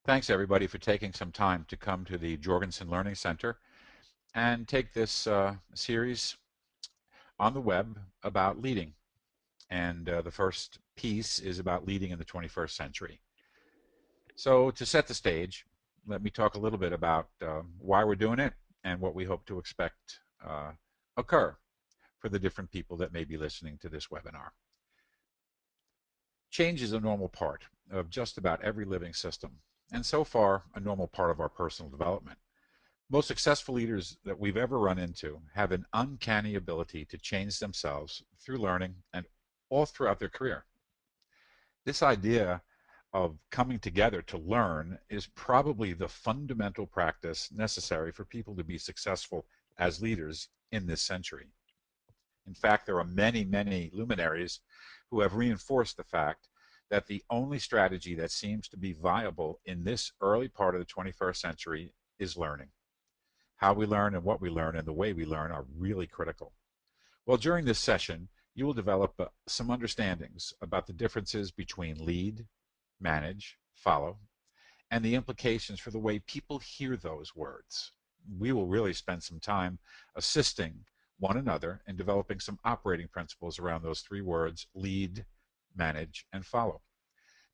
Thanks everybody for taking some time to come to the Jorgensen Learning Center and take this series on the web about leading. And the first piece is about leading in the 21st century. So to set the stage, let me talk a little bit about why we're doing it and what we hope to expect occur for the different people that may be listening to this webinar. Change is a normal part of just about every living system, and so far a normal part of our personal development. Most successful leaders that we've ever run into have an uncanny ability to change themselves through learning and all throughout their career. This idea of coming together to learn is probably the fundamental practice necessary for people to be successful as leaders in this century. In fact, there are many, many luminaries who have reinforced the fact that the only strategy that seems to be viable in this early part of the 21st century is learning. How we learn and what we learn and the way we learn are really critical. Well, during this session, you will develop some understandings about the differences between lead, manage, follow, and the implications for the way people hear those words. We will really spend some time assisting one another in developing some operating principles around those three words: lead, manage, and follow.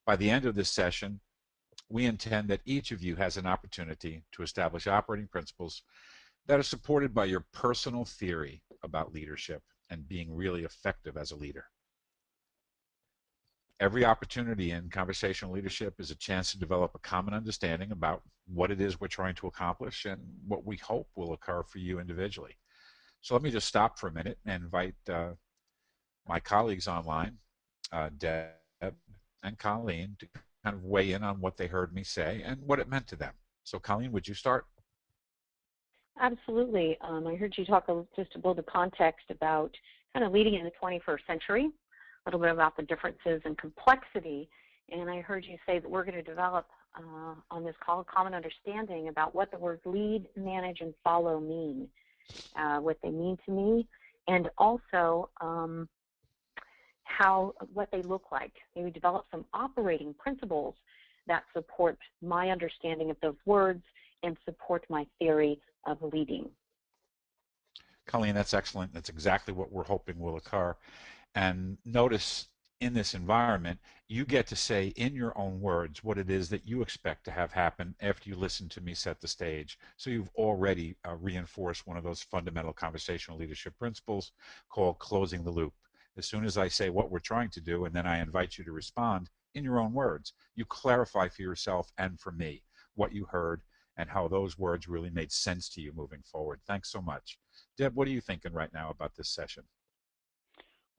By the end of this session, we intend that each of you has an opportunity to establish operating principles that are supported by your personal theory about leadership and being really effective as a leader. Every opportunity in conversational leadership is a chance to develop a common understanding about what it is we're trying to accomplish and what we hope will occur for you individually. So let me just stop for a minute and invite my colleagues online, Deb and Colleen, to kind of weigh in on what they heard me say and what it meant to them. So Colleen, would you start? Absolutely. I heard you talk just to build a context about kind of leading in the 21st century, a little bit about the differences and complexity, and I heard you say that we're going to develop on this call a common understanding about what the words lead, manage, and follow mean, what they mean to me, and also what they look like. Maybe develop some operating principles that support my understanding of those words and support my theory of leading. Colleen, that's excellent. That's exactly what we're hoping will occur. And notice in this environment, you get to say in your own words what it is that you expect to have happen after you listen to me set the stage. So you've already reinforced one of those fundamental conversational leadership principles called closing the loop. As soon as I say what we're trying to do, and then I invite you to respond in your own words, you clarify for yourself and for me what you heard and how those words really made sense to you moving forward. Thanks so much. Deb, what are you thinking right now about this session?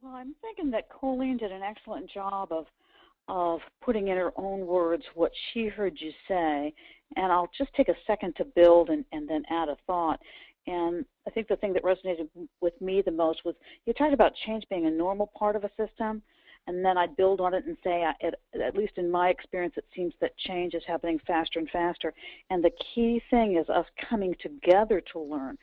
Well, I'm thinking that Colleen did an excellent job of putting in her own words what she heard you say, and I'll just take a second to build and then add a thought. And I think the thing that resonated with me the most was you talked about change being a normal part of a system, and then I'd build on it and say, at least in my experience, it seems that change is happening faster and faster. And the key thing is us coming together to learn,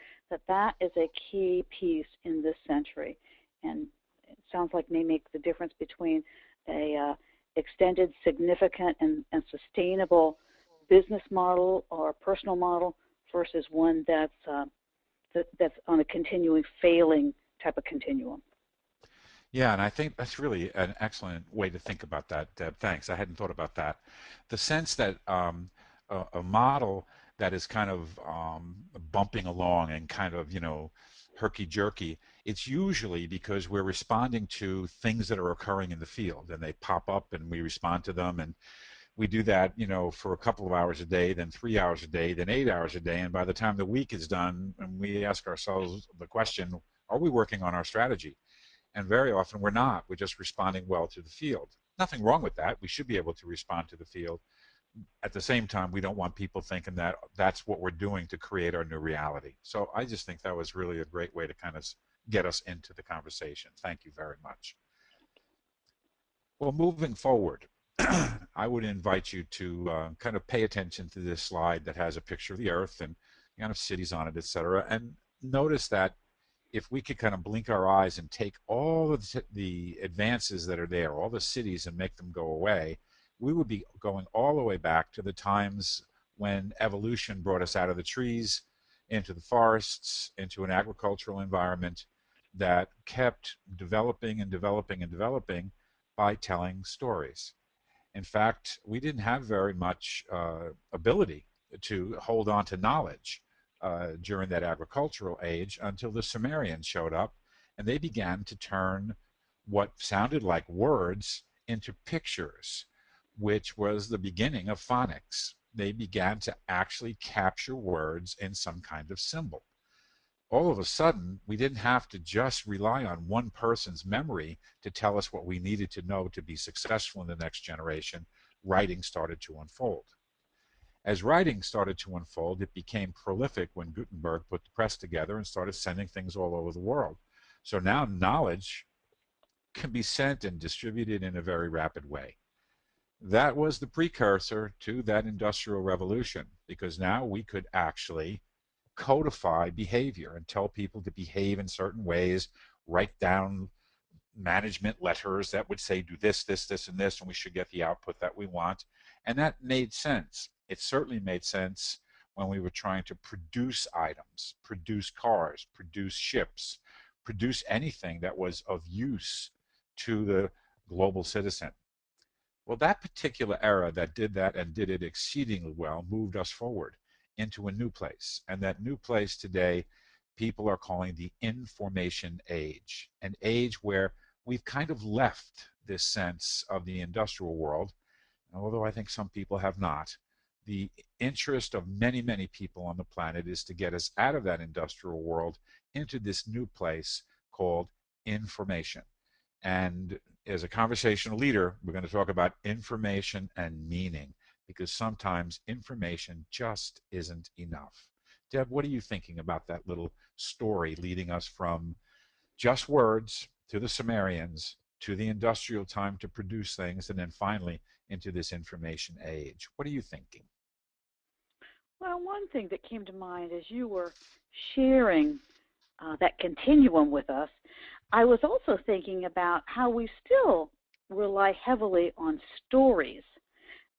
that is a key piece in this century. And it sounds like may make the difference between a extended, significant, and sustainable business model or personal model versus one that's on a continuing failing type of continuum. Yeah, and I think that's really an excellent way to think about that, Deb. Thanks. I hadn't thought about that. The sense that a model that is kind of bumping along and kind of, herky-jerky, it's usually because we're responding to things that are occurring in the field, and they pop up and we respond to them, and we do that, for a couple of hours a day, then 3 hours a day, then 8 hours a day, and by the time the week is done, and we ask ourselves the question, are we working on our strategy? And very often we're not. We're just responding well to the field. Nothing wrong with that. We should be able to respond to the field. At the same time, we don't want people thinking that that's what we're doing to create our new reality. So I just think that was really a great way to kind of get us into the conversation. Thank you very much. Well, moving forward, I would invite you to kind of pay attention to this slide that has a picture of the Earth and kind of cities on it, etc. And notice that if we could kind of blink our eyes and take all of the advances that are there, all the cities, and make them go away, we would be going all the way back to the times when evolution brought us out of the trees into the forests, into an agricultural environment that kept developing and developing and developing by telling stories. In fact, we didn't have very much ability to hold on to knowledge during that agricultural age until the Sumerians showed up, and they began to turn what sounded like words into pictures, which was the beginning of phonics. They began to actually capture words in some kind of symbol. All of a sudden, we didn't have to just rely on one person's memory to tell us what we needed to know to be successful in the next generation. Writing started to unfold. As writing started to unfold, it became prolific when Gutenberg put the press together and started sending things all over the world. So now knowledge can be sent and distributed in a very rapid way. That was the precursor to that industrial revolution, because now we could actually codify behavior and tell people to behave in certain ways, write down management letters that would say do this, this, this, and this, and we should get the output that we want. And that made sense. It certainly made sense when we were trying to produce items, produce cars, produce ships, produce anything that was of use to the global citizen. Well, that particular era that did that and did it exceedingly well moved us forward into a new place. And that new place today, people are calling the information age, an age where we've kind of left this sense of the industrial world, although I think some people have not. The interest of many, many people on the planet is to get us out of that industrial world into this new place called information. And as a conversational leader, we're going to talk about information and meaning, because sometimes information just isn't enough. Deb, what are you thinking about that little story leading us from just words to the Sumerians to the industrial time to produce things, and then finally into this information age? What are you thinking? Well, one thing that came to mind as you were sharing that continuum with us, I was also thinking about how we still rely heavily on stories,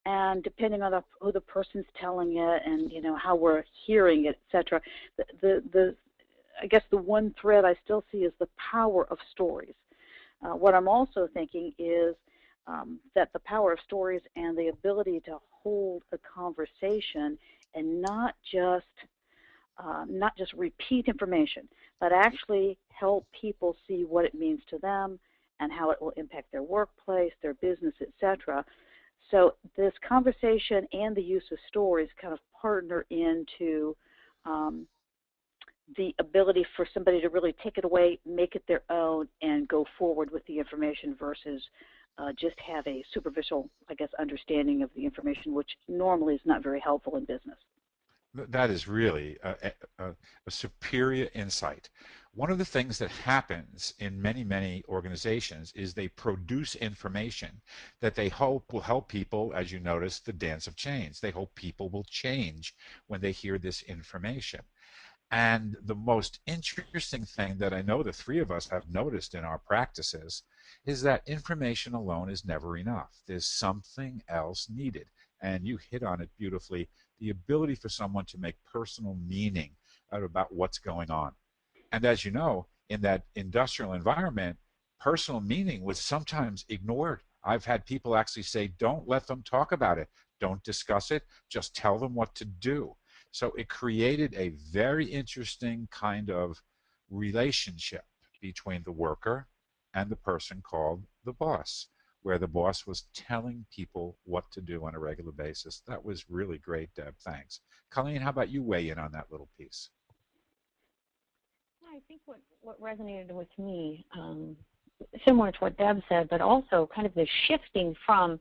and depending on who the person's telling it, and how we're hearing it, etc. I guess the one thread I still see is the power of stories. What I'm also thinking is that the power of stories and the ability to hold a conversation and not just repeat information, but actually help people see what it means to them and how it will impact their workplace, their business, etc. So this conversation and the use of stories kind of partner into the ability for somebody to really take it away, make it their own, and go forward with the information versus just have a superficial, I guess, understanding of the information, which normally is not very helpful in business. That is really a superior insight. One of the things that happens in many, many organizations is they produce information that they hope will help people, as you notice, the dance of change. They hope people will change when they hear this information. And the most interesting thing that I know the three of us have noticed in our practices is that information alone is never enough. There's something else needed. And you hit on it beautifully, the ability for someone to make personal meaning out about what's going on. And as you know, in that industrial environment, personal meaning was sometimes ignored. I've had people actually say, don't let them talk about it. Don't discuss it. Just tell them what to do. So it created a very interesting kind of relationship between the worker and the person called the boss, where the boss was telling people what to do on a regular basis. That was really great, Deb. Thanks. Colleen, how about you weigh in on that little piece? I think what resonated with me, similar to what Deb said, but also kind of the shifting from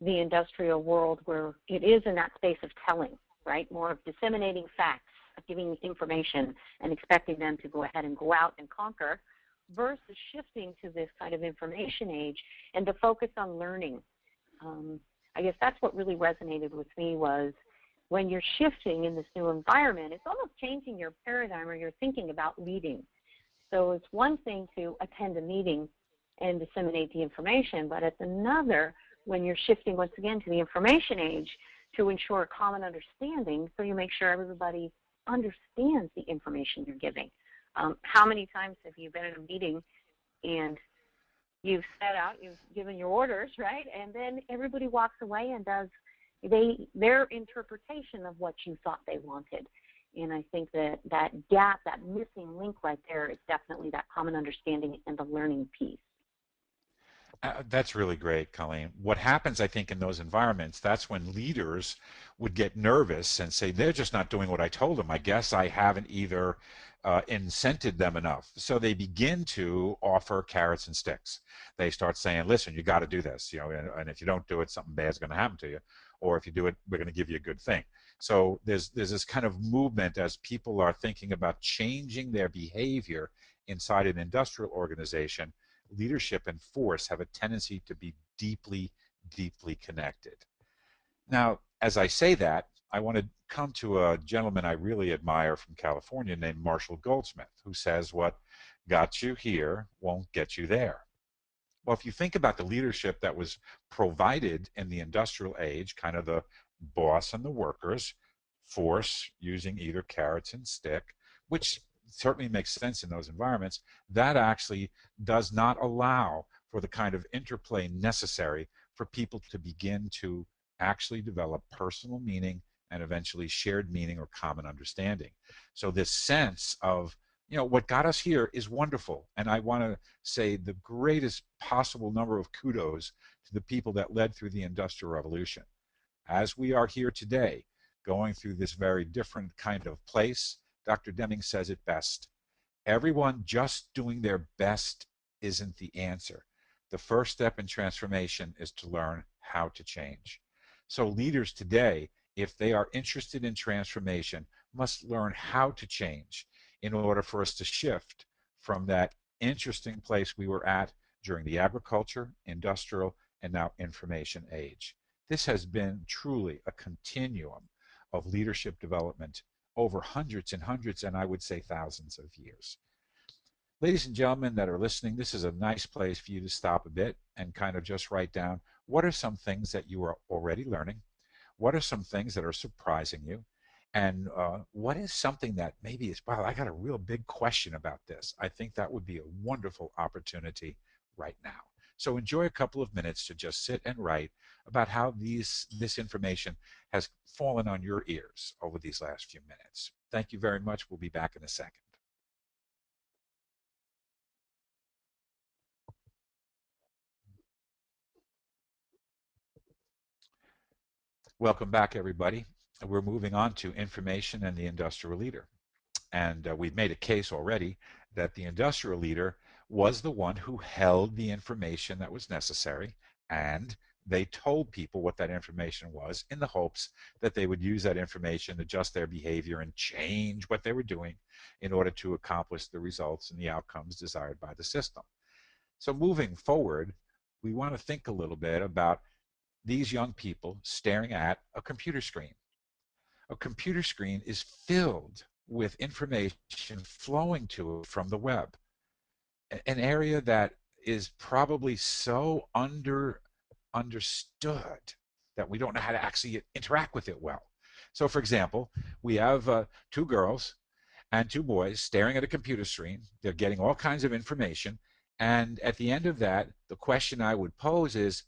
the industrial world where it is in that space of telling, right? More of disseminating facts, of giving information and expecting them to go ahead and go out and conquer, versus shifting to this kind of information age and to focus on learning. I guess that's what really resonated with me was when you're shifting in this new environment, it's almost changing your paradigm or your thinking about leading. So it's one thing to attend a meeting and disseminate the information, but it's another when you're shifting once again to the information age to ensure a common understanding so you make sure everybody understands the information you're giving. How many times have you been in a meeting and you've set out, you've given your orders, right? And then everybody walks away and does their interpretation of what you thought they wanted. And I think that that gap, that missing link right there is definitely that common understanding and the learning piece. That's really great, Colleen. What happens, I think, in those environments, that's when leaders would get nervous and say, they're just not doing what I told them. I guess I haven't either incented them enough. So they begin to offer carrots and sticks. They start saying, listen, you got to do this, and if you don't do it, something bad's going to happen to you. Or if you do it, we're going to give you a good thing. So there's this kind of movement as people are thinking about changing their behavior inside an industrial organization. Leadership and force have a tendency to be deeply, deeply connected. Now, as I say that, I want to come to a gentleman I really admire from California named Marshall Goldsmith, who says, what got you here won't get you there. Well, if you think about the leadership that was provided in the industrial age, kind of the boss and the workers, force using either carrots and stick, which certainly makes sense in those environments, that actually does not allow for the kind of interplay necessary for people to begin to actually develop personal meaning and eventually shared meaning or common understanding. So this sense of, what got us here is wonderful. And I want to say the greatest possible number of kudos to the people that led through the Industrial Revolution. As we are here today, going through this very different kind of place, Dr. Deming says it best. Everyone just doing their best isn't the answer. The first step in transformation is to learn how to change. So leaders today, if they are interested in transformation, must learn how to change in order for us to shift from that interesting place we were at during the agriculture, industrial, and now information age. This has been truly a continuum of leadership development over hundreds and hundreds, and I would say thousands of years. Ladies and gentlemen that are listening, this is a nice place for you to stop a bit and kind of just write down, what are some things that you are already learning? What are some things that are surprising you? And what is something that maybe is, wow, I got a real big question about this. I think that would be a wonderful opportunity right now. So enjoy a couple of minutes to just sit and write about how this information has fallen on your ears over these last few minutes. Thank you very much. We'll be back in a second. Welcome back, everybody. We're moving on to information and the industrial leader. And we've made a case already that the industrial leader was the one who held the information that was necessary, and they told people what that information was in the hopes that they would use that information, adjust their behavior, and change what they were doing in order to accomplish the results and the outcomes desired by the system. So moving forward, we want to think a little bit about these young people staring at a computer screen. A computer screen is filled with information flowing to it from the web, an area that is probably so understood that we don't know how to actually interact with it well. So for example, we have 2 girls and 2 boys staring at a computer screen. They're getting all kinds of information, and at the end of that, the question I would pose is,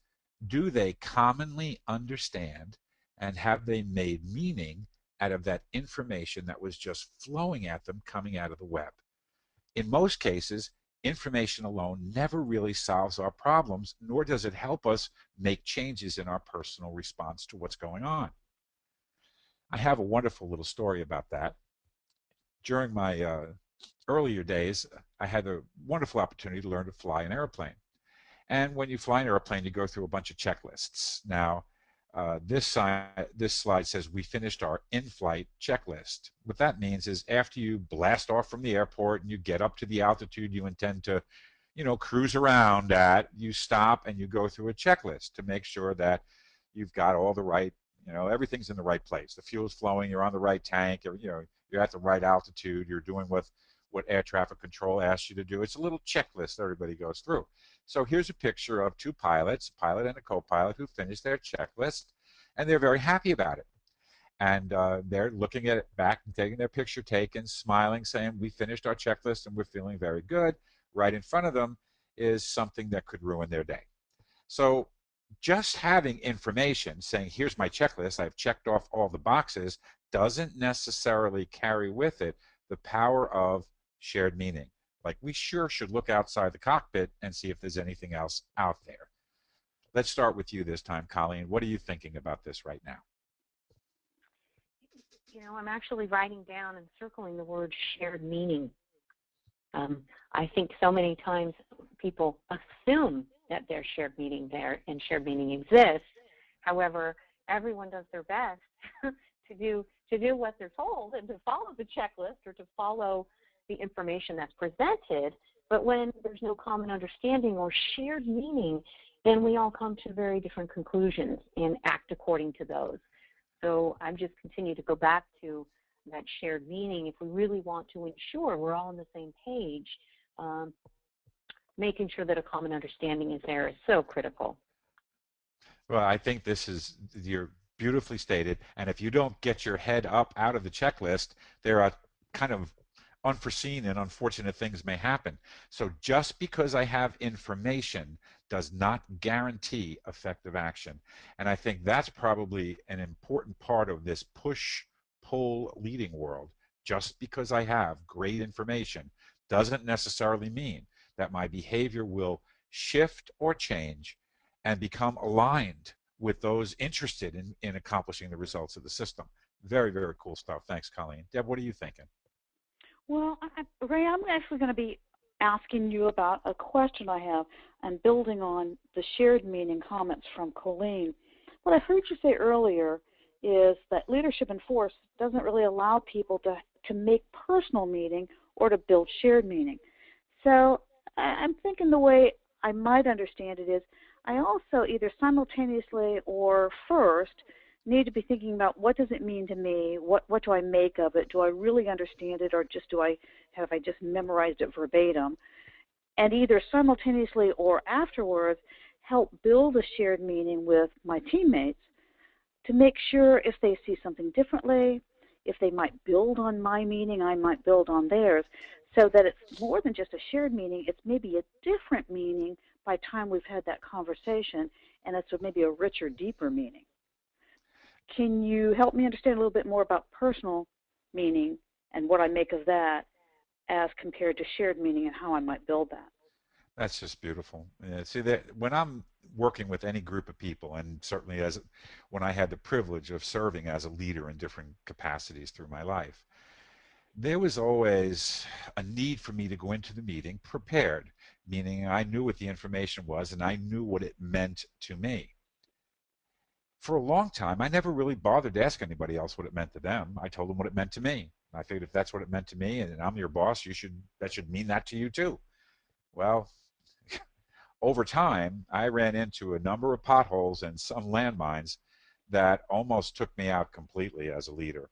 do they commonly understand and have they made meaning out of that information that was just flowing at them coming out of the web? In most cases, information alone never really solves our problems, nor does it help us make changes in our personal response to what's going on. I have a wonderful little story about that. During my earlier days, I had a wonderful opportunity to learn to fly an airplane. And when you fly an airplane, you go through a bunch of checklists. Now, this slide says we finished our in-flight checklist. What that means is after you blast off from the airport and you get up to the altitude you intend to, cruise around at, you stop and you go through a checklist to make sure that you've got all the right, everything's in the right place. The fuel's flowing, you're on the right tank, you're at the right altitude, you're doing what what air traffic control asks you to do. It's a little checklist everybody goes through. So here's a picture of two pilots, a pilot and a co-pilot, who finished their checklist, and they're very happy about it. And they're looking at it back and taking their picture taken, smiling, saying, we finished our checklist and we're feeling very good. Right in front of them is something that could ruin their day. So just having information saying, here's my checklist, I've checked off all the boxes, doesn't necessarily carry with it the power of shared meaning. Like, we sure should look outside the cockpit and see if there's anything else out there. Let's start with you this time, Colleen. What are you thinking about this right now? You know, I'm actually writing down and circling the word shared meaning. I think so many times people assume that there's shared meaning there and shared meaning exists. However, everyone does their best to do what they're told and to follow the checklist or to follow the information that's presented. But when there's no common understanding or shared meaning, then we all come to very different conclusions and act according to those. So I'm just continue to go back to that shared meaning. If we really want to ensure we're all on the same page, making sure that a common understanding is there is so critical. Well, I think you're beautifully stated. And if you don't get your head up out of the checklist, there are kind of unforeseen and unfortunate things may happen. So just because I have information does not guarantee effective action. And I think that's probably an important part of this push-pull leading world. Just because I have great information doesn't necessarily mean that my behavior will shift or change and become aligned with those interested in accomplishing the results of the system. Very, very cool stuff. Thanks, Colleen. Deb, what are you thinking? Well, Ray, I'm actually going to be asking you about a question I have and building on the shared meaning comments from Colleen. What I heard you say earlier is that leadership in force doesn't really allow people to make personal meaning or to build shared meaning. So I'm thinking the way I might understand it is I also either simultaneously or first need to be thinking about what does it mean to me, what do I make of it, do I really understand it, or just have I just memorized it verbatim, and either simultaneously or afterwards help build a shared meaning with my teammates to make sure if they see something differently, if they might build on my meaning, I might build on theirs, so that it's more than just a shared meaning, it's maybe a different meaning by the time we've had that conversation, and it's maybe a richer, deeper meaning. Can you help me understand a little bit more about personal meaning and what I make of that as compared to shared meaning and how I might build that? That's just beautiful. See, that when I'm working with any group of people, and certainly when I had the privilege of serving as a leader in different capacities through my life, there was always a need for me to go into the meeting prepared, meaning I knew what the information was and I knew what it meant to me. For a long time, I never really bothered to ask anybody else what it meant to them. I told them what it meant to me. I figured if that's what it meant to me and I'm your boss, that should mean that to you too. Well, over time, I ran into a number of potholes and some landmines that almost took me out completely as a leader.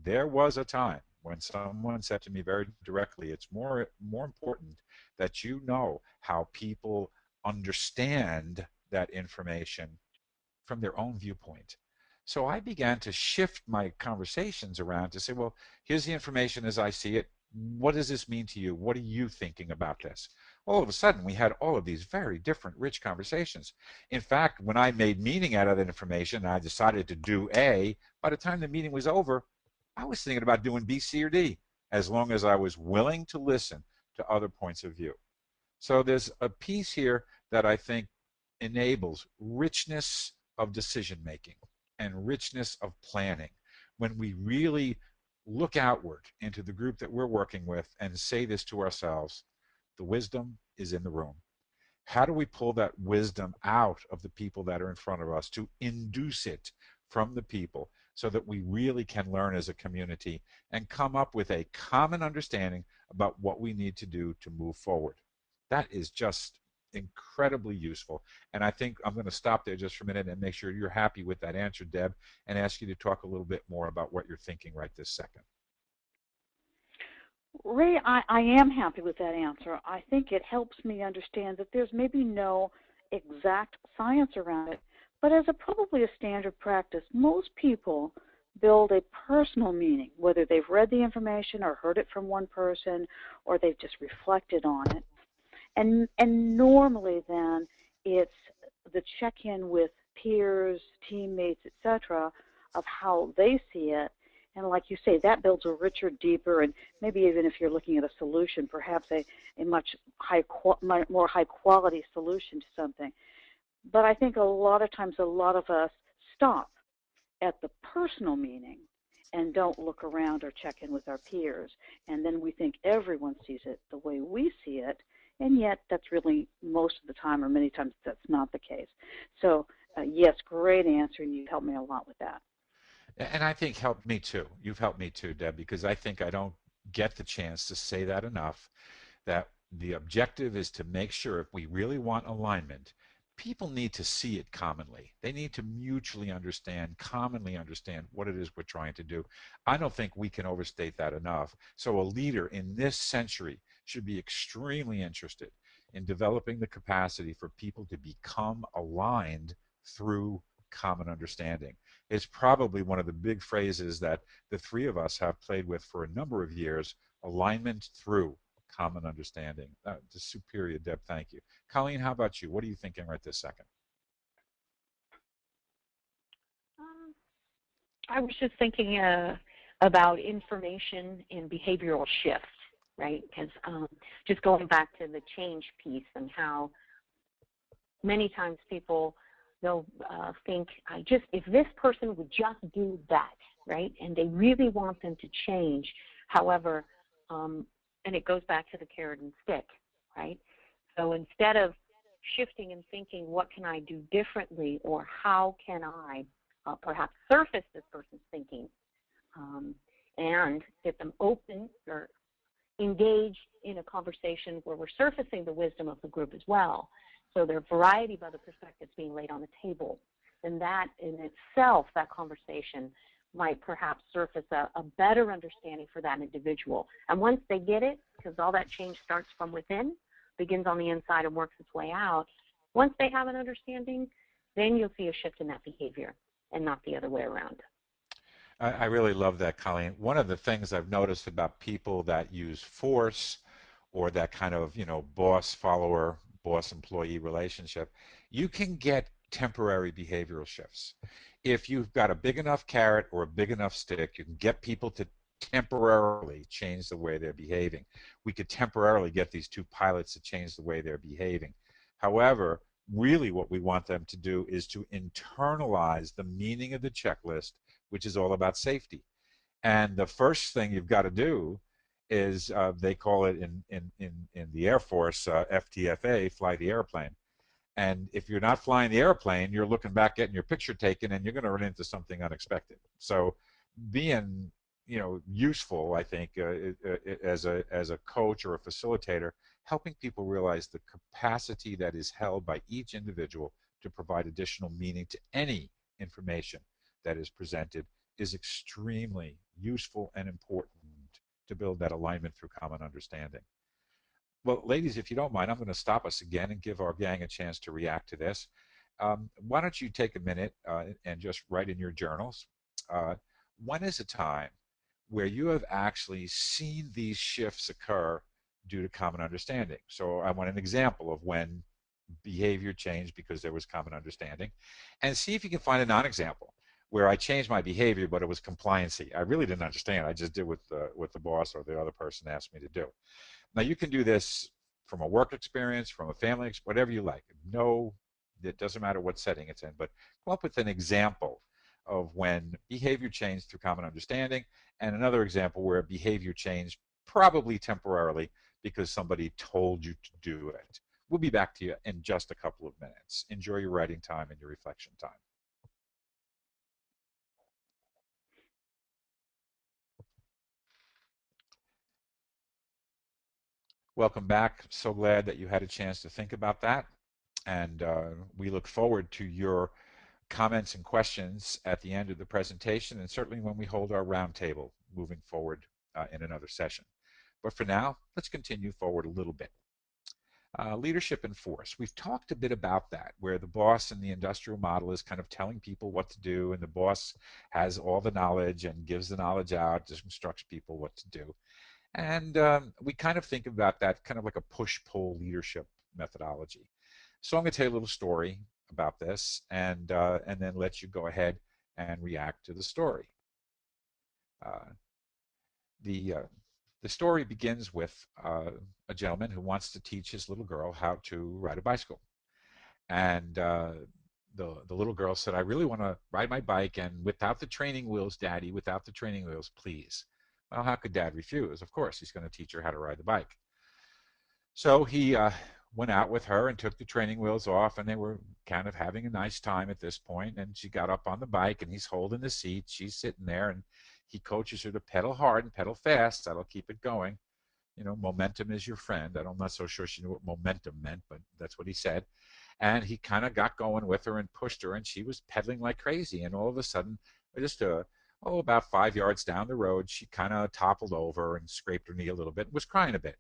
There was a time when someone said to me very directly, it's more important that you know how people understand that information from their own viewpoint. So I began to shift my conversations around to say, well, here's the information as I see it. What does this mean to you? What are you thinking about this? All of a sudden, we had all of these very different, rich conversations. In fact, when I made meaning out of that information, and I decided to do A, by the time the meeting was over, I was thinking about doing B, C, or D, as long as I was willing to listen to other points of view. So there's a piece here that I think enables richness of decision making and richness of planning when we really look outward into the group that we're working with and say this to ourselves: the wisdom is in the room. How do we pull that wisdom out of the people that are in front of us to induce it from the people so that we really can learn as a community and come up with a common understanding about what we need to do to move forward? That is just incredibly useful. And I think I'm going to stop there just for a minute and make sure you're happy with that answer, Deb, and ask you to talk a little bit more about what you're thinking right this second. Ray, I am happy with that answer. I think it helps me understand that there's maybe no exact science around it, but as probably a standard practice, most people build a personal meaning, whether they've read the information or heard it from one person or they've just reflected on it. And normally then it's the check-in with peers, teammates, etc., of how they see it. And like you say, that builds a richer, deeper, and maybe even if you're looking at a solution, perhaps a much more high quality solution to something. But I think a lot of times a lot of us stop at the personal meaning and don't look around or check in with our peers. And then we think everyone sees it the way we see it, and yet that's really most of the time, or many times that's not the case. So yes, great answer, and you've helped me a lot with that. And I think helped me too. You've helped me too, Deb, because I think I don't get the chance to say that enough, that the objective is to make sure if we really want alignment, people need to see it commonly. They need to mutually understand, commonly understand what it is we're trying to do. I don't think we can overstate that enough. So a leader in this century should be extremely interested in developing the capacity for people to become aligned through common understanding. It's probably one of the big phrases that the three of us have played with for a number of years: alignment through common understanding. Just superior, Deb. Thank you. Colleen, how about you? What are you thinking right this second? I was just thinking about information and behavioral shift, right? Because just going back to the change piece and how many times people they'll think, if this person would just do that, right? And they really want them to change. However, and it goes back to the carrot and stick, right? So instead of shifting and thinking, what can I do differently, or how can I perhaps surface this person's thinking and get them open or engage in a conversation where we're surfacing the wisdom of the group as well. So there are a variety of other perspectives being laid on the table. And that in itself, that conversation might perhaps surface a better understanding for that individual. And once they get it, because all that change starts from within, begins on the inside and works its way out, once they have an understanding, then you'll see a shift in that behavior and not the other way around. I really love that, Colleen. One of the things I've noticed about people that use force or that kind of, boss follower, boss employee relationship, you can get temporary behavioral shifts. If you've got a big enough carrot or a big enough stick, you can get people to temporarily change the way they're behaving. We could temporarily get these two pilots to change the way they're behaving. However, really what we want them to do is to internalize the meaning of the checklist, which is all about safety. And the first thing you've got to do is they call it in the Air Force, FTFA, fly the airplane. And if you're not flying the airplane, you're looking back, getting your picture taken, and you're going to run into something unexpected. So being useful, I think, as a coach or a facilitator, helping people realize the capacity that is held by each individual to provide additional meaning to any information that is presented is extremely useful and important to build that alignment through common understanding. Well, ladies, if you don't mind, I'm going to stop us again and give our gang a chance to react to this. Why don't you take a minute and just write in your journals, when is a time where you have actually seen these shifts occur due to common understanding? So I want an example of when behavior changed because there was common understanding, and see if you can find a non-example where I changed my behavior, but it was compliancy. I really didn't understand. I just did what the boss or the other person asked me to do. Now you can do this from a work experience, from a family, whatever you like. No, it doesn't matter what setting it's in, but come up with an example of when behavior changed through common understanding, and another example where behavior changed probably temporarily because somebody told you to do it. We'll be back to you in just a couple of minutes. Enjoy your writing time and your reflection time. Welcome back. So glad that you had a chance to think about that. And we look forward to your comments and questions at the end of the presentation, and certainly when we hold our roundtable moving forward in another session. But for now, let's continue forward a little bit. Leadership and force. We've talked a bit about that, where the boss in the industrial model is kind of telling people what to do, and the boss has all the knowledge and gives the knowledge out, just instructs people what to do. And we kind of think about that kind of like a push-pull leadership methodology. So I'm going to tell you a little story about this, and then let you go ahead and react to the story. Uh, the uh, the story begins with a gentleman who wants to teach his little girl how to ride a bicycle, and the little girl said, "I really want to ride my bike, and without the training wheels, Daddy, without the training wheels, please." Well, how could Dad refuse? Of course, he's going to teach her how to ride the bike. So he went out with her and took the training wheels off, and they were kind of having a nice time at this point. And she got up on the bike, and he's holding the seat. She's sitting there, and he coaches her to pedal hard and pedal fast. That'll keep it going. You know, momentum is your friend. I'm not so sure she knew what momentum meant, but that's what he said. And he kind of got going with her and pushed her, and she was pedaling like crazy. And all of a sudden, just about 5 yards down the road, she kind of toppled over and scraped her knee a little bit and was crying a bit.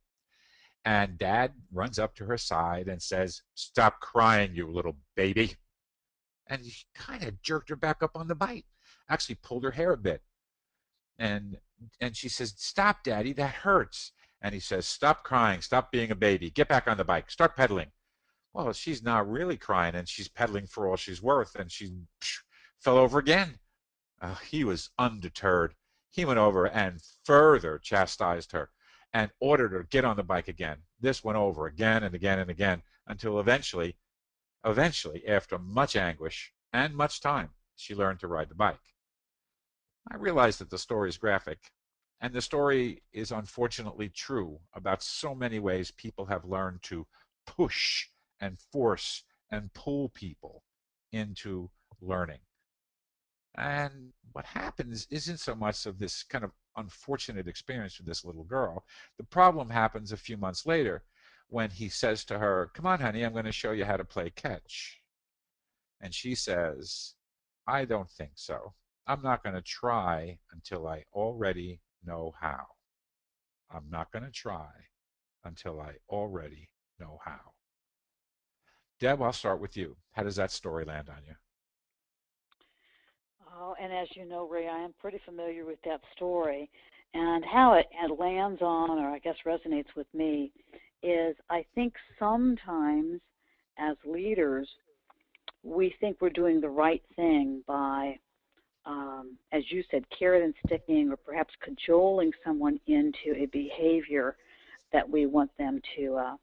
And Dad runs up to her side and says, "Stop crying, you little baby." And he kind of jerked her back up on the bike, actually pulled her hair a bit. And she says, "Stop, Daddy, that hurts." And he says, "Stop crying, stop being a baby, get back on the bike, start pedaling." Well, she's not really crying, and she's pedaling for all she's worth, and she fell over again. He was undeterred. He went over and further chastised her and ordered her to get on the bike again. This went over again and again and again until eventually, after much anguish and much time, she learned to ride the bike. I realize that the story is graphic, and the story is unfortunately true about so many ways people have learned to push and force and pull people into learning. And what happens isn't so much of this kind of unfortunate experience with this little girl. The problem happens a few months later when he says to her, "Come on, honey, I'm going to show you how to play catch." And she says, "I don't think so. I'm not going to try until I already know how. I'm not going to try until I already know how." Deb, I'll start with you. How does that story land on you? Oh, and as you know, Ray, I am pretty familiar with that story. And how it lands on, or I guess resonates with me, is I think sometimes as leaders, we think we're doing the right thing by, as you said, carrot and sticking, or perhaps cajoling someone into a behavior that we want them to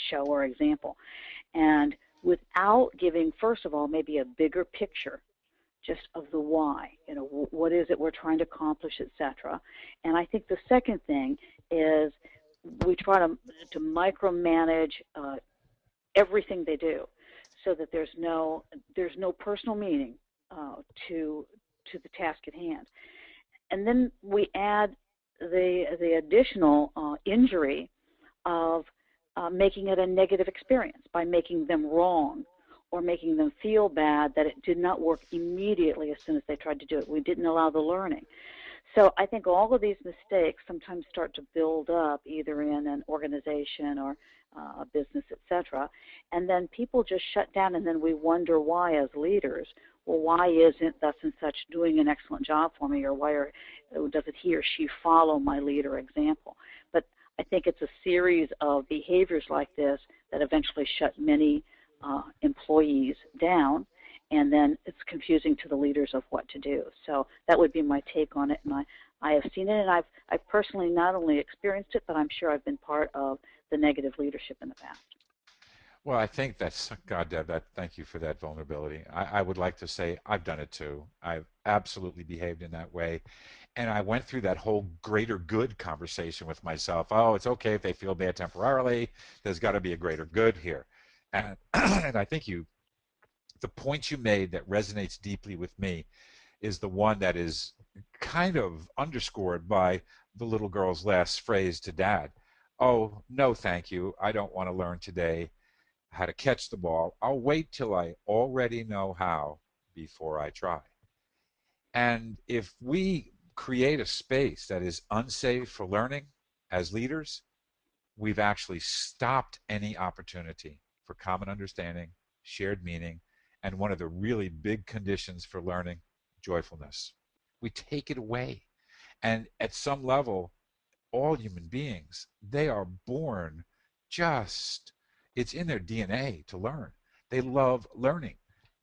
show or example. And without giving, first of all, maybe a bigger picture just of the why, what is it we're trying to accomplish, etc. And I think the second thing is we try to micromanage everything they do, so that there's no personal meaning to the task at hand. And then we add the additional injury of making it a negative experience by making them wrong, or making them feel bad that it did not work immediately as soon as they tried to do it. We didn't allow the learning. So I think all of these mistakes sometimes start to build up either in an organization or a business, etc. And then people just shut down, and then we wonder why as leaders, well, why isn't thus and such doing an excellent job for me, or why doesn't he or she follow my lead or example? But I think it's a series of behaviors like this that eventually shut many employees down, and then it's confusing to the leaders of what to do. So that would be my take on it, and I have seen it, and I've personally not only experienced it, but I'm sure I've been part of the negative leadership in the past. Well, I think that's, God, Deb, thank you for that vulnerability. I would like to say I've done it too. I've absolutely behaved in that way. And I went through that whole greater good conversation with myself. Oh, it's okay if they feel bad temporarily. There's got to be a greater good here. And, and I think the point you made that resonates deeply with me is the one that is kind of underscored by the little girl's last phrase to Dad. "Oh, no, thank you. I don't want to learn today how to catch the ball. I'll wait till I already know how before I try." And if we create a space that is unsafe for learning, as leaders, we've actually stopped any opportunity for common understanding, shared meaning, and one of the really big conditions for learning, joyfulness. We take it away. And at some level, all human beings, they are born just, it's in their DNA to learn. They love learning.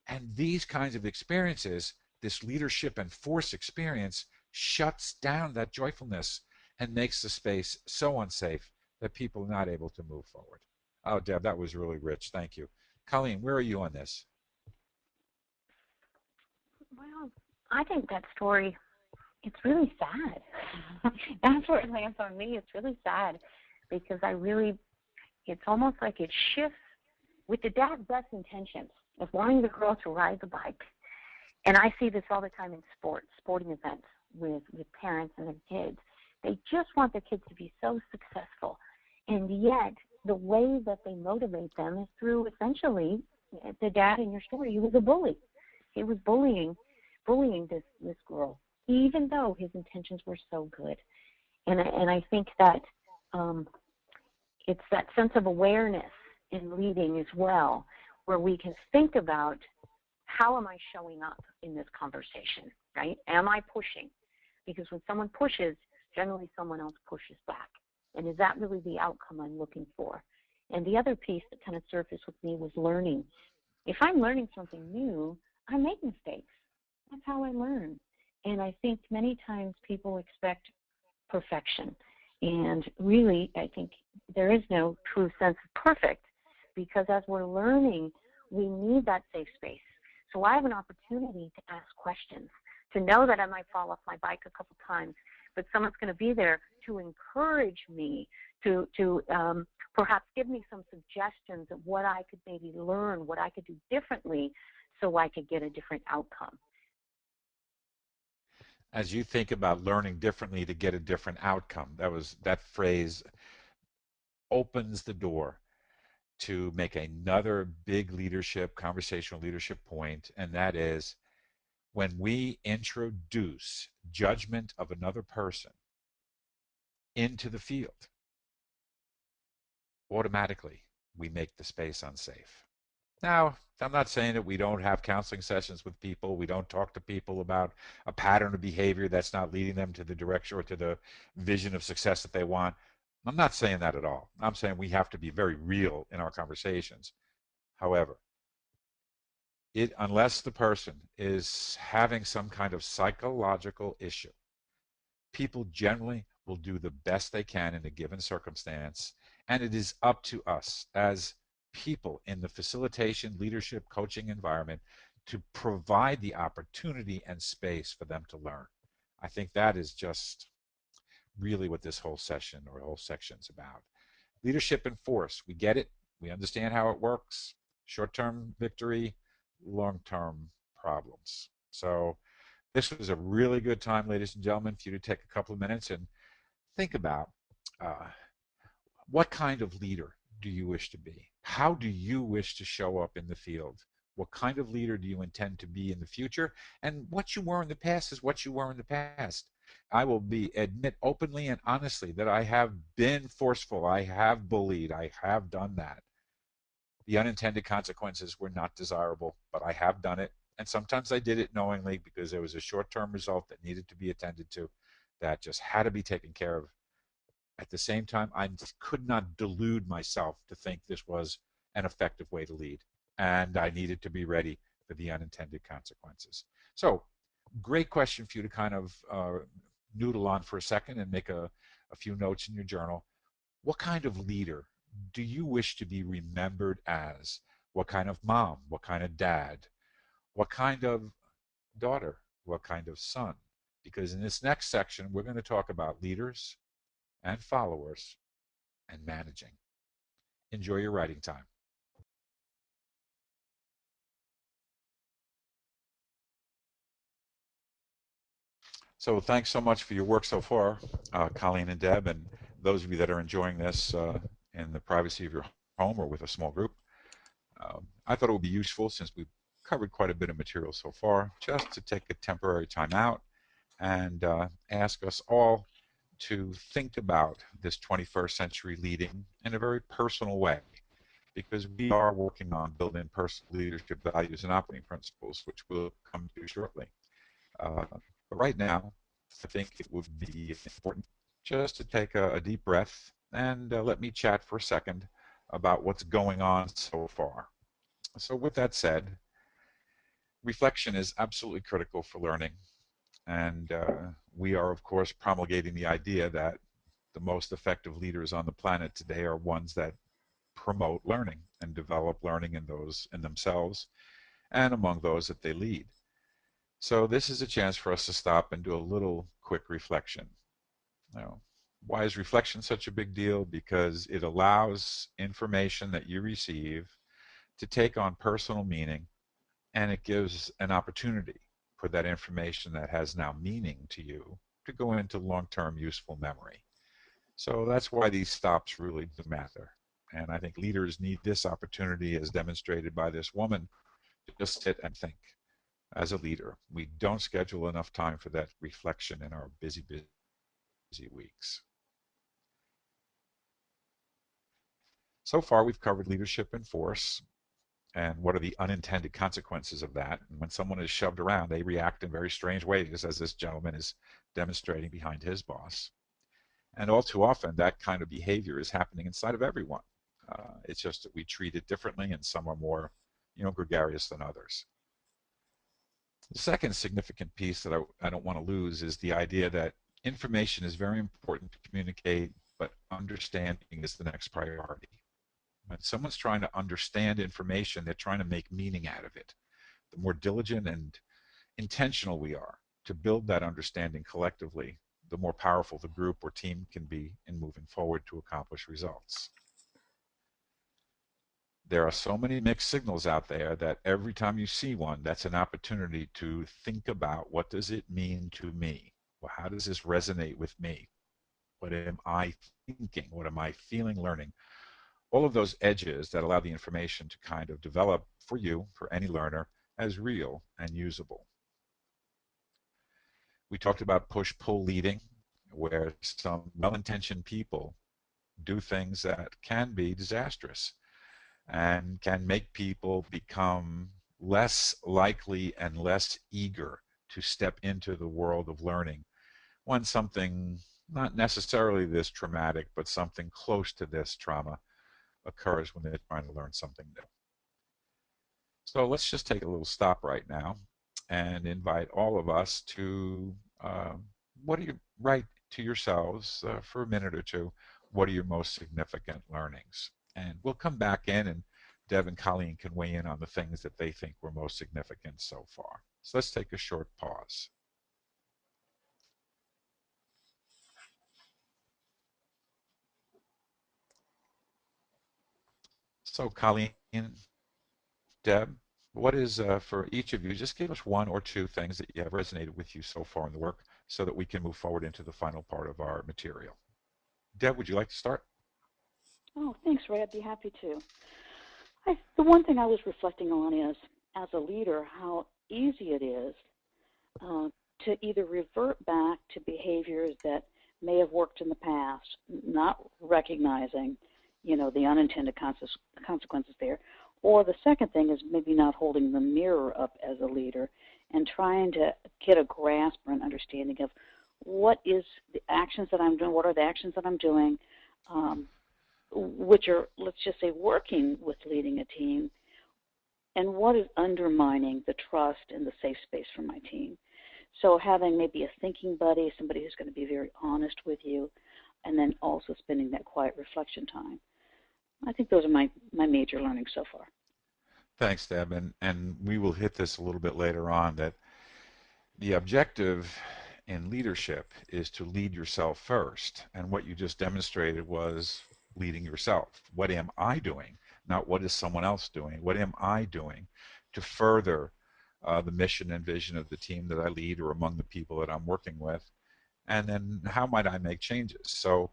And these kinds of experiences, this leadership and force experience, shuts down that joyfulness and makes the space so unsafe that people are not able to move forward. Oh, Deb, that was really rich. Thank you. Colleen, where are you on this? Well, I think that story, it's really sad. That's where it lands on me. It's really sad because it's almost like it shifts with the dad's best intentions of wanting the girl to ride the bike. And I see this all the time in sporting events with parents and their kids. They just want their kids to be so successful. And yet, the way that they motivate them is through, essentially, the dad in your story, he was a bully. He was bullying this girl, even though his intentions were so good. And I think that it's that sense of awareness in leading as well, where we can think about, how am I showing up in this conversation, right? Am I pushing? Because when someone pushes, generally someone else pushes back. And is that really the outcome I'm looking for? And the other piece that kind of surfaced with me was learning. If I'm learning something new, I make mistakes. That's how I learn. And I think many times people expect perfection. And really, I think there is no true sense of perfect, because as we're learning, we need that safe space. So I have an opportunity to ask questions, to know that I might fall off my bike a couple times, but someone's going to be there to encourage me, to perhaps give me some suggestions of what I could maybe learn, what I could do differently so I could get a different outcome. As you think about learning differently to get a different outcome, that phrase opens the door to make another big conversational leadership point, and that is, when we introduce judgment of another person into the field, automatically we make the space unsafe. Now, I'm not saying that we don't have counseling sessions with people, we don't talk to people about a pattern of behavior that's not leading them to the direction or to the vision of success that they want. I'm not saying that at all. I'm saying we have to be very real in our conversations. However, unless the person is having some kind of psychological issue, people generally will do the best they can in a given circumstance, and it is up to us as people in the facilitation, leadership, coaching environment to provide the opportunity and space for them to learn. I think that is just really what this whole session or whole section is about. Leadership and force, we get it, we understand how it works. Short-term victory, long-term problems. So this was a really good time, ladies and gentlemen, for you to take a couple of minutes and think about what kind of leader do you wish to be? How do you wish to show up in the field? What kind of leader do you intend to be in the future? And what you were in the past is what you were in the past. I will admit openly and honestly that I have been forceful. I have bullied. I have done that. The unintended consequences were not desirable, but I have done it. And sometimes I did it knowingly because there was a short-term result that needed to be attended to, that just had to be taken care of. At the same time, I could not delude myself to think this was an effective way to lead. And I needed to be ready for the unintended consequences. So, great question for you to kind of noodle on for a second and make a few notes in your journal. What kind of leader do you wish to be remembered as? What kind of mom? What kind of dad? What kind of daughter? What kind of son? Because in this next section, we're going to talk about leaders and followers and managing. Enjoy your writing time. So thanks so much for your work so far, Colleen and Deb, and those of you that are enjoying this in the privacy of your home or with a small group. I thought it would be useful, since we've covered quite a bit of material so far, just to take a temporary time out and ask us all to think about this 21st century leading in a very personal way, because we are working on building personal leadership values and operating principles, which we'll come to shortly. But right now, I think it would be important just to take a deep breath and let me chat for a second about what's going on so far. So with that said, reflection is absolutely critical for learning. And we are, of course, promulgating the idea that the most effective leaders on the planet today are ones that promote learning and develop learning in themselves and among those that they lead. So this is a chance for us to stop and do a little quick reflection. Now, why is reflection such a big deal? Because it allows information that you receive to take on personal meaning, and it gives an opportunity for that information that has now meaning to you to go into long-term useful memory. So that's why these stops really do matter. And I think leaders need this opportunity, as demonstrated by this woman, to just sit and think. As a leader, we don't schedule enough time for that reflection in our busy weeks. So far, we've covered leadership and force and what are the unintended consequences of that. And when someone is shoved around, they react in very strange ways, as this gentleman is demonstrating behind his boss. And all too often, that kind of behavior is happening inside of everyone. It's just that we treat it differently, and some are more, gregarious than others. The second significant piece that I don't want to lose is the idea that information is very important to communicate, but understanding is the next priority. When someone's trying to understand information, they're trying to make meaning out of it. The more diligent and intentional we are to build that understanding collectively, the more powerful the group or team can be in moving forward to accomplish results. There are so many mixed signals out there that every time you see one, that's an opportunity to think about, what does it mean to me? Well, how does this resonate with me? What am I thinking? What am I feeling, learning? All of those edges that allow the information to kind of develop for you, for any learner, as real and usable. We talked about push-pull leading, where some well-intentioned people do things that can be disastrous and can make people become less likely and less eager to step into the world of learning when something, not necessarily this traumatic, but something close to this trauma occurs when they're trying to learn something new. So let's just take a little stop right now and invite all of us to, what do you write to yourselves for a minute or two, what are your most significant learnings? And we'll come back in, and Deb and Colleen can weigh in on the things that they think were most significant so far. So let's take a short pause. So Colleen, Deb, what is, for each of you, just give us one or two things that have resonated with you so far in the work so that we can move forward into the final part of our material. Deb, would you like to start? Oh, thanks, Ray. I'd be happy to. The one thing I was reflecting on is, as a leader, how easy it is to either revert back to behaviors that may have worked in the past, not recognizing, the unintended consequences there. Or the second thing is maybe not holding the mirror up as a leader and trying to get a grasp or an understanding of what is the actions that I'm doing, what are the actions that I'm doing, which are, let's just say, working with leading a team, and what is undermining the trust and the safe space for my team. So having maybe a thinking buddy, somebody who's going to be very honest with you, and then also spending that quiet reflection time. I think those are my major learnings so far. Thanks, Deb. And we will hit this a little bit later on, that the objective in leadership is to lead yourself first. And what you just demonstrated was leading yourself. What am I doing? Not what is someone else doing. What am I doing to further the mission and vision of the team that I lead or among the people that I'm working with? And then how might I make changes? So,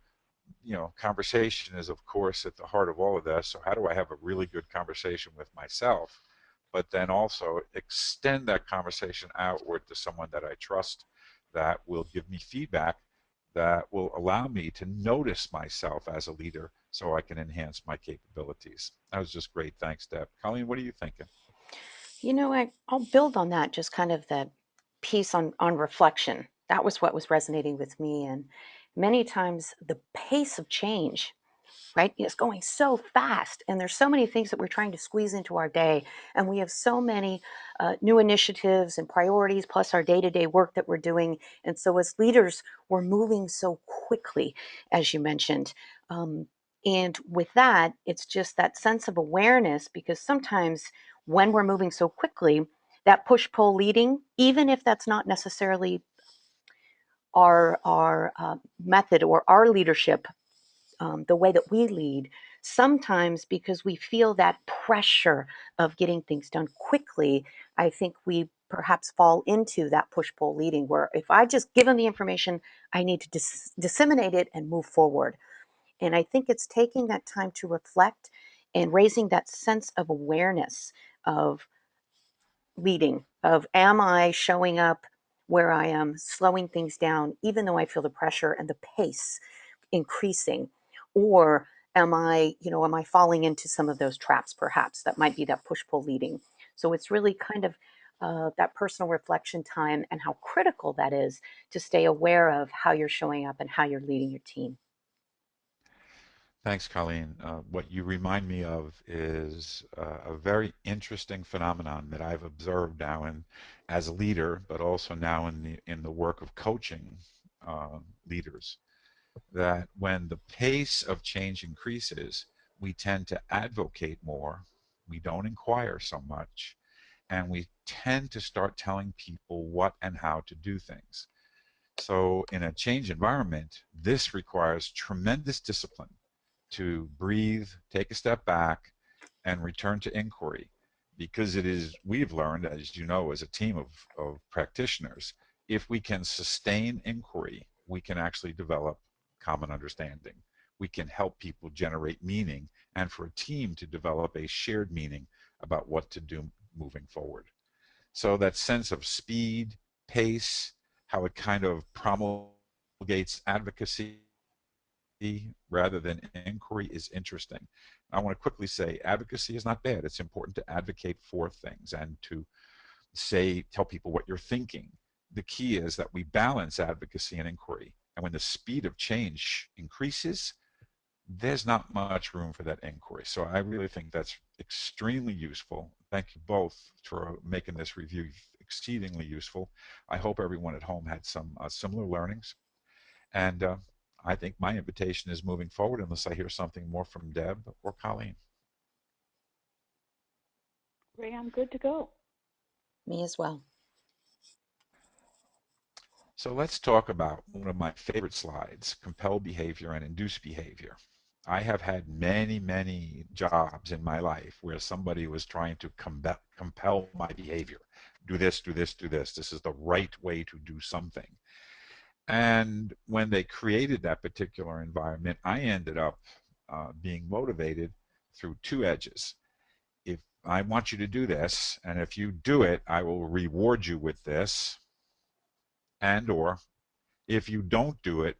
conversation is, of course, at the heart of all of this. So how do I have a really good conversation with myself, but then also extend that conversation outward to someone that I trust that will give me feedback that will allow me to notice myself as a leader so I can enhance my capabilities. That was just great. Thanks, Deb. Colleen, what are you thinking? I'll build on that, just kind of the piece on reflection. That was what was resonating with me. And many times the pace of change, right, is going so fast. And there's so many things that we're trying to squeeze into our day. And we have so many new initiatives and priorities, plus our day to day work that we're doing. And so as leaders, we're moving so quickly, as you mentioned. Um, and with that, it's just that sense of awareness, because sometimes when we're moving so quickly, that push pull leading, even if that's not necessarily our method or our leadership, the way that we lead, sometimes because we feel that pressure of getting things done quickly, I think we perhaps fall into that push pull leading, where if I just give them the information, I need to disseminate it and move forward. And I think it's taking that time to reflect and raising that sense of awareness of leading, of am I showing up where I am slowing things down, even though I feel the pressure and the pace increasing, or am I falling into some of those traps, perhaps that might be that push pull leading. So it's really kind of that personal reflection time, and how critical that is to stay aware of how you're showing up and how you're leading your team. Thanks, Colleen. What you remind me of is a very interesting phenomenon that I've observed now as a leader, but also now in the work of coaching leaders. That when the pace of change increases, we tend to advocate more. We don't inquire so much, and we tend to start telling people what and how to do things. So, in a change environment, this requires tremendous discipline to breathe, take a step back, and return to inquiry. Because we've learned, as you know, as a team of practitioners, if we can sustain inquiry, we can actually develop common understanding. We can help people generate meaning, and for a team to develop a shared meaning about what to do moving forward. So that sense of speed, pace, how it kind of promulgates advocacy rather than inquiry is interesting. I want to quickly say advocacy is not bad. It's important to advocate for things and to tell people what you're thinking. The key is that we balance advocacy and inquiry. And when the speed of change increases, there's not much room for that inquiry. So I really think that's extremely useful. Thank you both for making this review exceedingly useful. I hope everyone at home had some similar learnings. And I think my invitation is moving forward unless I hear something more from Deb or Colleen. Ray, I'm good to go. Me as well. So let's talk about one of my favorite slides, compel behavior and induce behavior. I have had many, many jobs in my life where somebody was trying to compel my behavior. Do this, do this, do this. This is the right way to do something. And when they created that particular environment, I ended up being motivated through two edges. If I want you to do this, and if you do it, I will reward you with this, and or if you don't do it,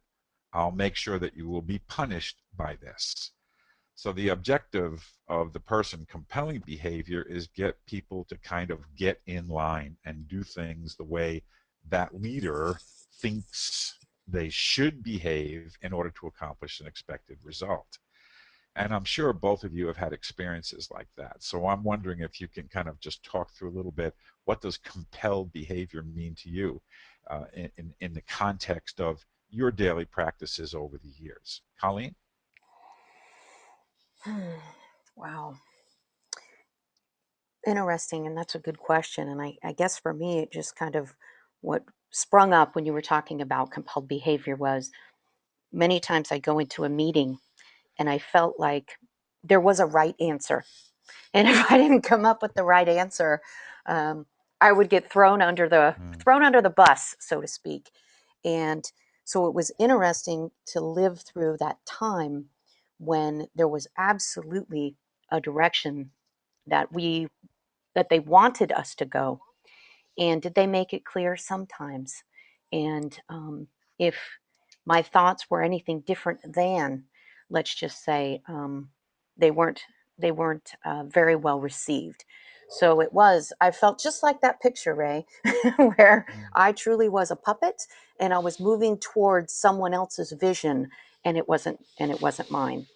I'll make sure that you will be punished by this. So the objective of the person compelling behavior is get people to kind of get in line and do things the way that leader thinks they should behave in order to accomplish an expected result. And I'm sure both of you have had experiences like that. So I'm wondering if you can kind of just talk through a little bit, what does compelled behavior mean to you in the context of your daily practices over the years? Colleen? Wow. Interesting. And that's a good question. And I guess for me, it just kind of what sprung up when you were talking about compelled behavior was many times I go into a meeting and I felt like there was a right answer. And if I didn't come up with the right answer, um, I would get Mm. thrown under the bus, so to speak. And so it was interesting to live through that time when there was absolutely a direction that they wanted us to go. And did they make it clear? Sometimes? And if my thoughts were anything different than, let's just say, they weren't very well received. So it was. I felt just like that picture, Ray, where I truly was a puppet, and I was moving towards someone else's vision, and it wasn't mine.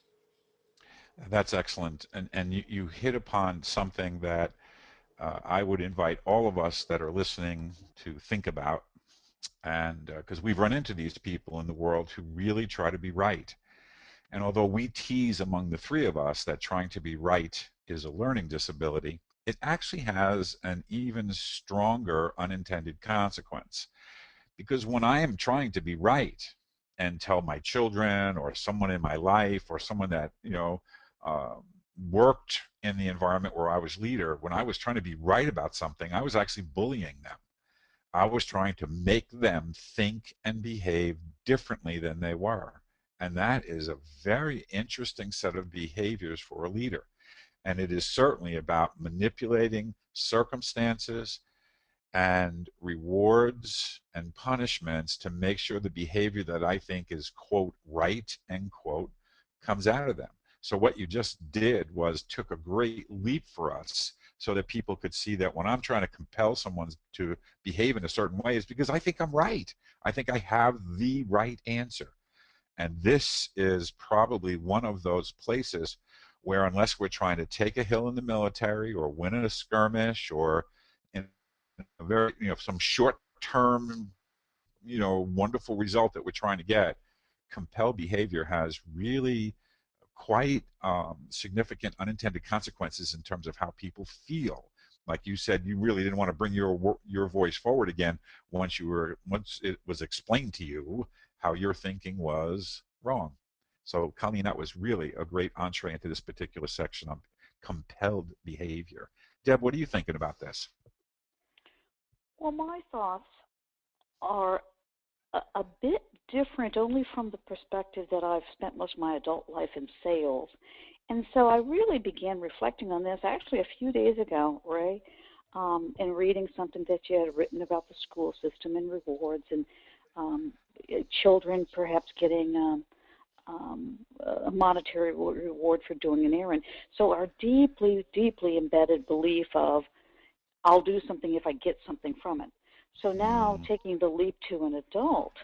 That's excellent. And you hit upon something that I would invite all of us that are listening to think about. And because we've run into these people in the world who really try to be right. And although we tease among the three of us that trying to be right is a learning disability, it actually has an even stronger unintended consequence. Because when I am trying to be right and tell my children or someone in my life or someone that, uh, worked in the environment where I was leader, when I was trying to be right about something, I was actually bullying them. I was trying to make them think and behave differently than they were. And that is a very interesting set of behaviors for a leader. And it is certainly about manipulating circumstances and rewards and punishments to make sure the behavior that I think is, quote, right, end quote, comes out of them. So what you just did was took a great leap for us so that people could see that when I'm trying to compel someone to behave in a certain way, is because I think I'm right. I think I have the right answer. And this is probably one of those places where, unless we're trying to take a hill in the military or win a skirmish or in a very, some short-term, wonderful result that we're trying to get, compelled behavior has really quite significant unintended consequences in terms of how people feel. Like you said, you really didn't want to bring your voice forward again once it was explained to you how your thinking was wrong. So, Colleen, that was really a great entree into this particular section on compelled behavior. Deb, what are you thinking about this? Well, my thoughts are a bit different only from the perspective that I've spent most of my adult life in sales. And so I really began reflecting on this actually a few days ago, Ray, in reading something that you had written about the school system and rewards and um, children perhaps getting a monetary reward for doing an errand. So our deeply, deeply embedded belief of I'll do something if I get something from it. So now Mm, taking the leap to an adult,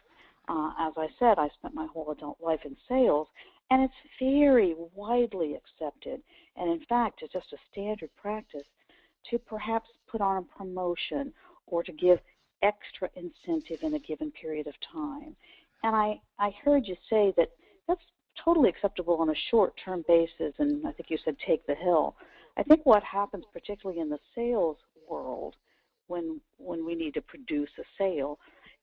as I said, I spent my whole adult life in sales, and it's very widely accepted, and in fact, it's just a standard practice to perhaps put on a promotion or to give extra incentive in a given period of time. And I heard you say that that's totally acceptable on a short-term basis, and I think you said take the hill. I think what happens, particularly in the sales world, when we need to produce a sale,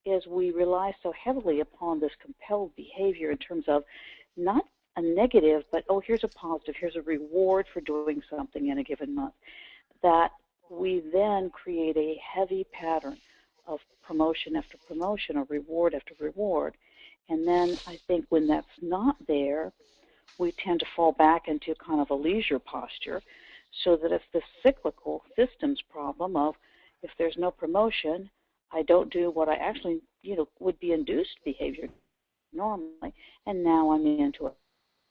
is we rely so heavily upon this compelled behavior in terms of not a negative, but oh, here's a positive, here's a reward for doing something in a given month, that we then create a heavy pattern of promotion after promotion, or reward after reward. And then I think when that's not there, we tend to fall back into kind of a leisure posture, so that it's this cyclical systems problem of if there's no promotion, I don't do what I actually, would be induced behavior normally, and now I'm into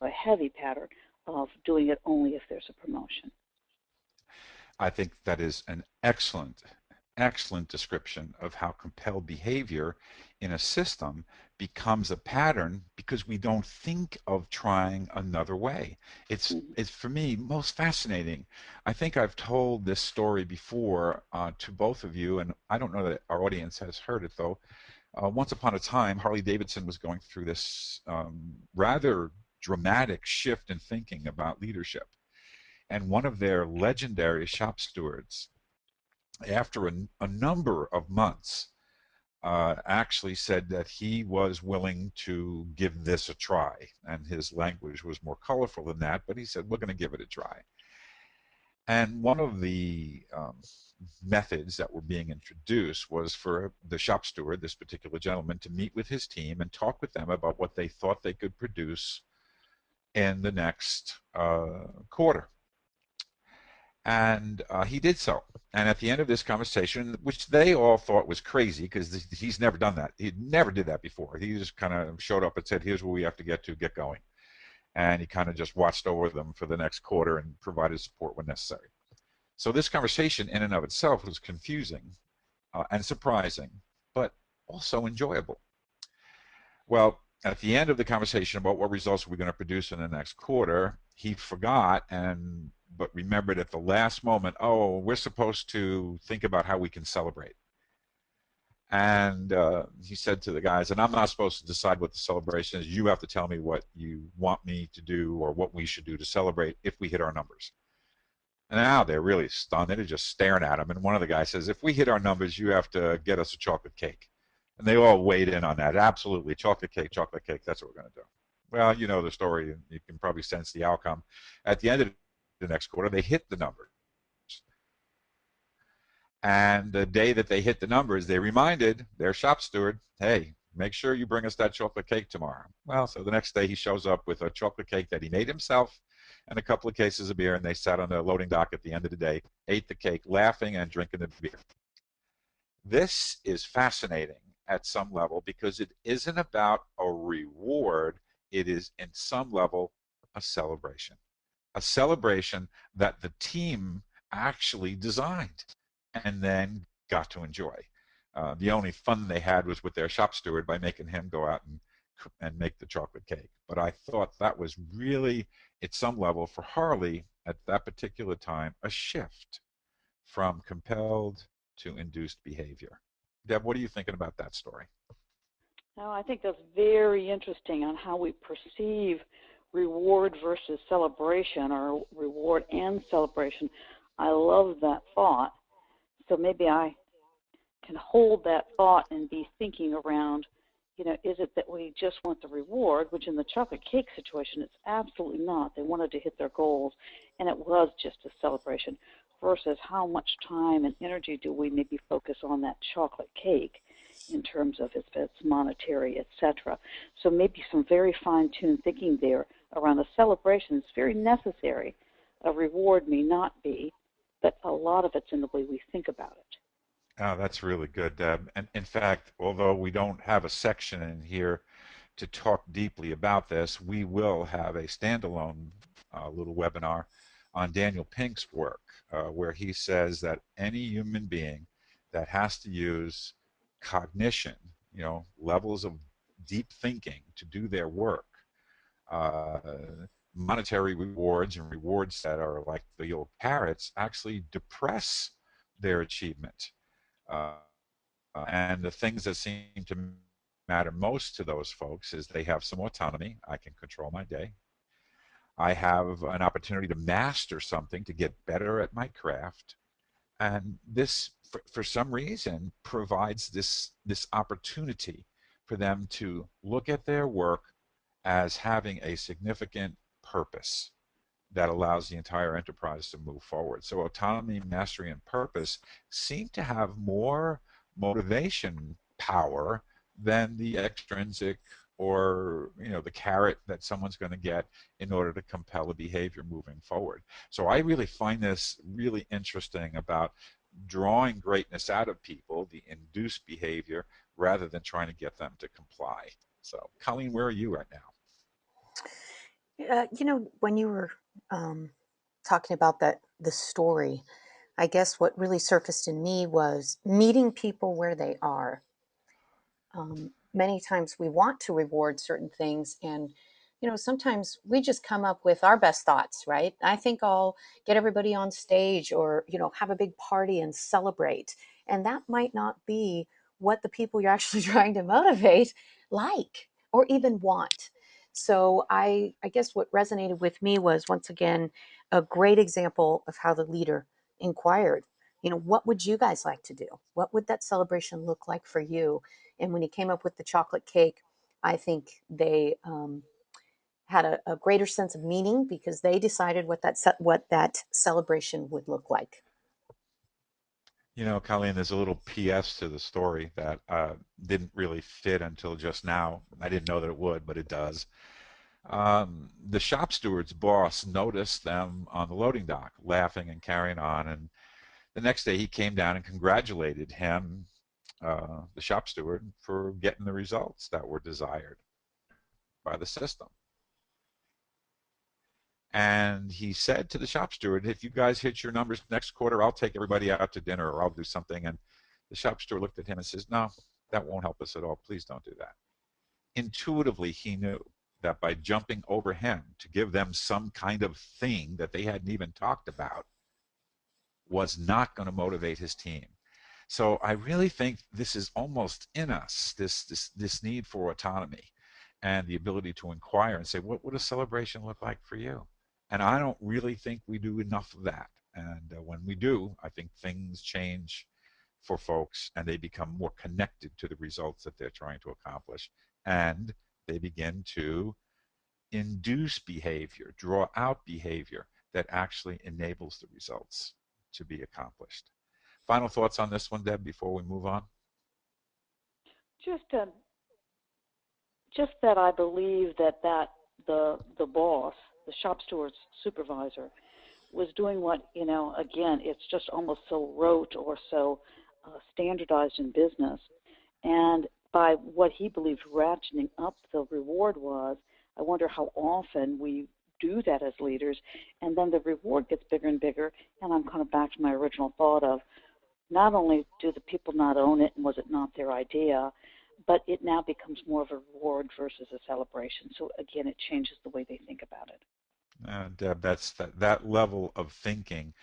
a heavy pattern of doing it only if there's a promotion. I think that is an excellent, excellent description of how compelled behavior in a system becomes a pattern because we don't think of trying another way. Mm-hmm. It's for me most fascinating. I think I've told this story before to both of you, and I don't know that our audience has heard it though. Once upon a time, Harley Davidson was going through this rather dramatic shift in thinking about leadership. And one of their legendary shop stewards, after a number of months, actually said that he was willing to give this a try. And his language was more colorful than that, but he said, we're going to give it a try. And one of the methods that were being introduced was for the shop steward, this particular gentleman, to meet with his team and talk with them about what they thought they could produce in the next quarter. And he did so. And at the end of this conversation, which they all thought was crazy because he's never done that. He never did that before. He just kind of showed up and said, here's where we have to get going. And he kind of just watched over them for the next quarter and provided support when necessary. So this conversation in and of itself was confusing and surprising, but also enjoyable. Well, at the end of the conversation about what results we're going to produce in the next quarter, he forgot but remembered at the last moment, oh, we're supposed to think about how we can celebrate. And he said to the guys, and I'm not supposed to decide what the celebration is. You have to tell me what you want me to do or what we should do to celebrate if we hit our numbers. And now they're really stunned. They're just staring at him. And one of the guys says, if we hit our numbers, you have to get us a chocolate cake. And they all weighed in on that. Absolutely. Chocolate cake, that's what we're going to do. Well, you know the story. You can probably sense the outcome. At the end of the next quarter, they hit the numbers. And the day that they hit the numbers, they reminded their shop steward, hey, make sure you bring us that chocolate cake tomorrow. Well, so the next day he shows up with a chocolate cake that he made himself and a couple of cases of beer, and they sat on the loading dock at the end of the day, ate the cake, laughing and drinking the beer. This is fascinating at some level because it isn't about a reward. It is, in some level, a celebration that the team actually designed and then got to enjoy. The only fun they had was with their shop steward by making him go out and make the chocolate cake. But I thought that was really, at some level, for Harley at that particular time, a shift from compelled to induced behavior. Deb, what are you thinking about that story? Now, I think that's very interesting on how we perceive reward versus celebration, or reward and celebration. I love that thought. So maybe I can hold that thought and be thinking around, is it that we just want the reward, which in the chocolate cake situation, it's absolutely not. They wanted to hit their goals, and it was just a celebration, versus how much time and energy do we maybe focus on that chocolate cake in terms of its monetary, etc. So maybe some very fine-tuned thinking there around a celebration is very necessary. A reward may not be, but a lot of it's in the way we think about it. Oh, that's really good, Deb. And in fact, although we don't have a section in here to talk deeply about this, we will have a standalone little webinar on Daniel Pink's work, where he says that any human being that has to use cognition, levels of deep thinking to do their work, monetary rewards and rewards that are like the old carrots actually depress their achievement. And the things that seem to matter most to those folks is they have some autonomy. I can control my day. I have an opportunity to master something, to get better at my craft. And this, for some reason, provides this opportunity for them to look at their work as having a significant purpose that allows the entire enterprise to move forward. So autonomy, mastery, and purpose seem to have more motivation power than the extrinsic or the carrot that someone's going to get in order to compel a behavior moving forward. So I really find this really interesting about drawing greatness out of people, the induced behavior, rather than trying to get them to comply. So Colleen, where are you right now? When you were talking about the story, I guess what really surfaced in me was meeting people where they are. Many times we want to reward certain things, and sometimes we just come up with our best thoughts, right? I think I'll get everybody on stage, or have a big party and celebrate, and that might not be what the people you're actually trying to motivate like or even want. So I guess what resonated with me was, once again, a great example of how the leader inquired, what would you guys like to do? What would that celebration look like for you? And when he came up with the chocolate cake, I think they had a greater sense of meaning because they decided what that celebration would look like. Colleen, there's a little PS to the story that didn't really fit until just now. I didn't know that it would, but it does. The shop steward's boss noticed them on the loading dock, laughing and carrying on. And the next day he came down and congratulated him, the shop steward, for getting the results that were desired by the system. And he said to the shop steward, if you guys hit your numbers next quarter, I'll take everybody out to dinner or I'll do something. And the shop steward looked at him and says, no, that won't help us at all. Please don't do that. Intuitively, he knew that by jumping over him to give them some kind of thing that they hadn't even talked about was not going to motivate his team. So I really think this is almost in us, this need for autonomy and the ability to inquire and say, what would a celebration look like for you? And I don't really think we do enough of that. And when we do, I think things change for folks and they become more connected to the results that they're trying to accomplish. And they begin to induce behavior, draw out behavior that actually enables the results to be accomplished. Final thoughts on this one, Deb, before we move on? Just that I believe that the boss, the shop steward's supervisor, was doing what, again, it's just almost so rote or so standardized in business. And by what he believed ratcheting up the reward was, I wonder how often we do that as leaders, and then the reward gets bigger and bigger, and I'm kind of back to my original thought of not only do the people not own it and was it not their idea, but it now becomes more of a reward versus a celebration. So again, it changes the way they think about it. Deb, that level of thinking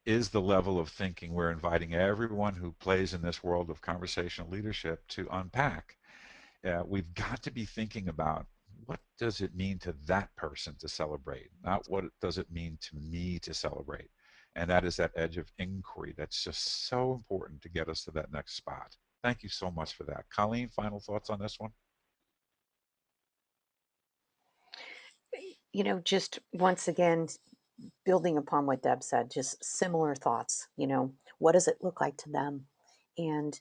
is the level of thinking we're inviting everyone who plays in this world of conversational leadership to unpack. We've got to be thinking about what does it mean to that person to celebrate, not what does it mean to me to celebrate. And that is that edge of inquiry that's just so important to get us to that next spot. Thank you so much for that. Colleen, final thoughts on this one? Just once again, building upon what Deb said, just similar thoughts. What does it look like to them? And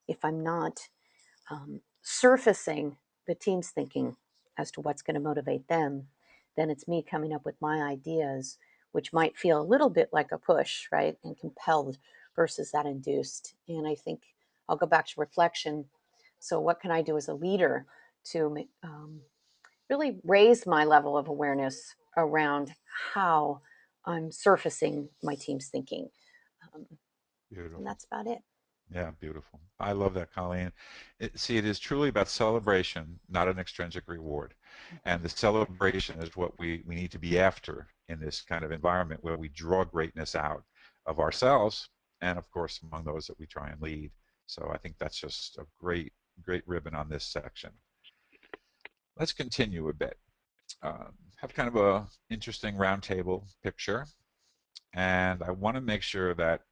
if I'm not surfacing the team's thinking as to what's going to motivate them, then it's me coming up with my ideas, which might feel a little bit like a push, right? And compelled versus that induced. And I think I'll go back to reflection. So, what can I do as a leader to really raise my level of awareness around how I'm surfacing my team's thinking? And Beautiful. that's about it. Yeah, beautiful. I love that, Colleen. See, it is truly about celebration, not an extrinsic reward. And the celebration is what we need to be after in this kind of environment where we draw greatness out of ourselves and, of course, among those that we try and lead. So I think that's just a great, great ribbon on this section. Let's continue a bit. Have kind of a interesting roundtable picture. And I want to make sure that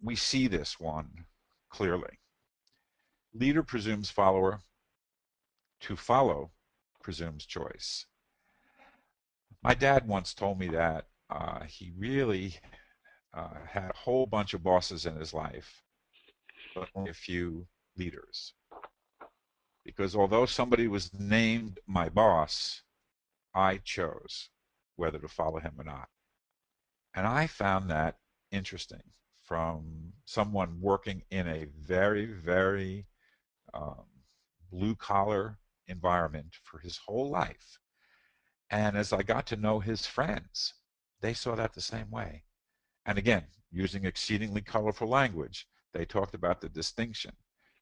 we see this one clearly. Leader presumes follower. To follow presumes choice. My dad once told me that he really had a whole bunch of bosses in his life, but only a few leaders. Because although somebody was named my boss, I chose whether to follow him or not. And I found that interesting from someone working in a very, very um, blue collar environment for his whole life. And as I got to know his friends, they saw that the same way. And again, using exceedingly colorful language, they talked about the distinction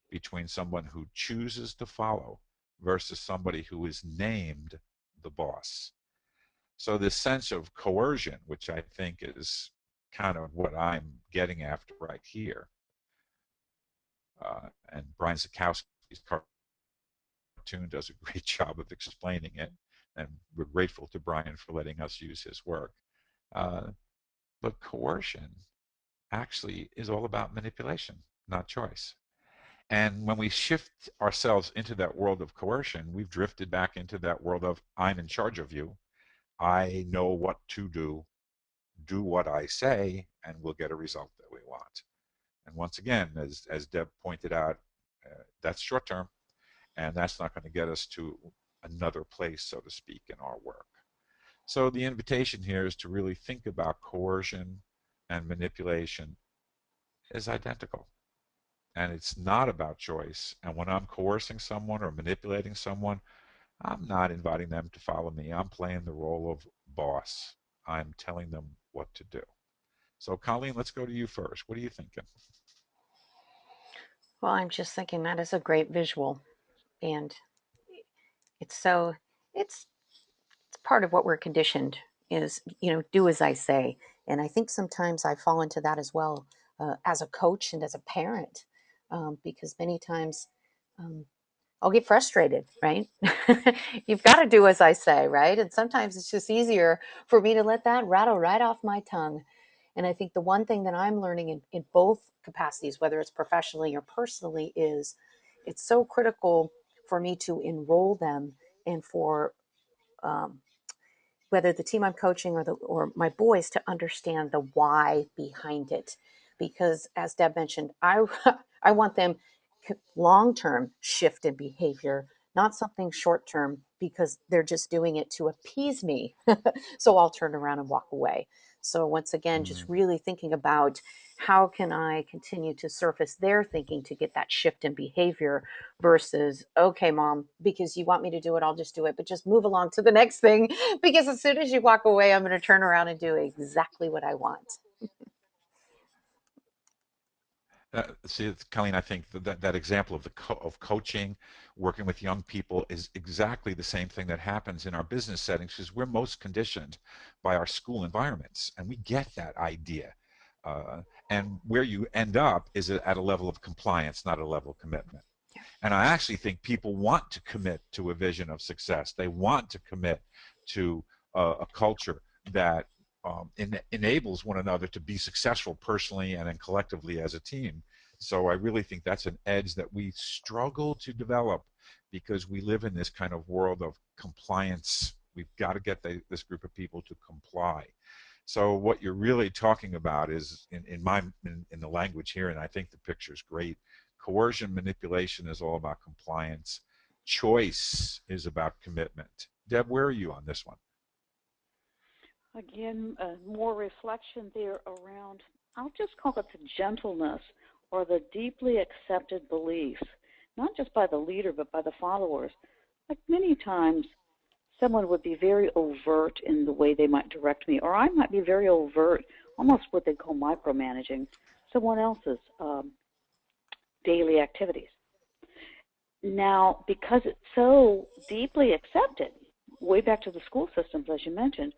between someone who chooses to follow versus somebody who is named the boss. So this sense of coercion, which I think is kind of what I'm getting after right here, and Brian Zakowski's cartoon does a great job of explaining it, and we're grateful to Brian for letting us use his work. But coercion actually is all about manipulation, not choice. And when we shift ourselves into that world of coercion, we've drifted back into that world of I'm in charge of you. I know what to do what I say, and we'll get a result that we want. And once again, as Deb pointed out, that's short term, and that's not going to get us to another place, so to speak, in our work. So the invitation here is to really think about coercion and manipulation as identical. And it's not about choice. And when I'm coercing someone or manipulating someone, I'm not inviting them to follow me. I'm playing the role of boss. I'm telling them what to do. So Colleen, let's go to you first. What are you thinking? Well, I'm just thinking that is a great visual, and it's so it's part of what we're conditioned is, do as I say. And I think sometimes I fall into that as well, as a coach and as a parent, because many times, um, I'll get frustrated, right? You've got to do as I say, right? And sometimes it's just easier for me to let that rattle right off my tongue. And I think the one thing that I'm learning in both capacities, whether it's professionally or personally, is it's so critical for me to enroll them, and for um, whether the team I'm coaching or my boys, to understand the why behind it. Because as Deb mentioned, I I want them long term shift in behavior, not something short term because they're just doing it to appease me. So I'll turn around and walk away. So once again, just Mm. really thinking about how can I continue to surface their thinking to get that shift in behavior versus, okay, mom, because you want me to do it, I'll just do it, but just move along to the next thing. Because as soon as you walk away, I'm going to turn around and do exactly what I want. See, Colleen, I think that example of of coaching, working with young people is exactly the same thing that happens in our business settings because we're most conditioned by our school environments, and we get that idea. Uh, and where you end up is at a level of compliance, not a level of commitment. And I actually think people want to commit to a vision of success. They want to commit to a culture that enables one another to be successful personally and then collectively as a team. So I really think that's an edge that we struggle to develop because we live in this kind of world of compliance. We've got to get this group of people to comply. So what you're really talking about is in the language here, and I think the picture is great. Coercion, manipulation is all about compliance. Choice is about commitment. Deb, where are you on this one? Again, more reflection there around, I'll just call it the gentleness or the deeply accepted belief, not just by the leader, but by the followers. Like many times, someone would be very overt in the way they might direct me, or I might be very overt, almost what they call micromanaging someone else's daily activities. Now, because it's so deeply accepted, way back to the school systems, as you mentioned,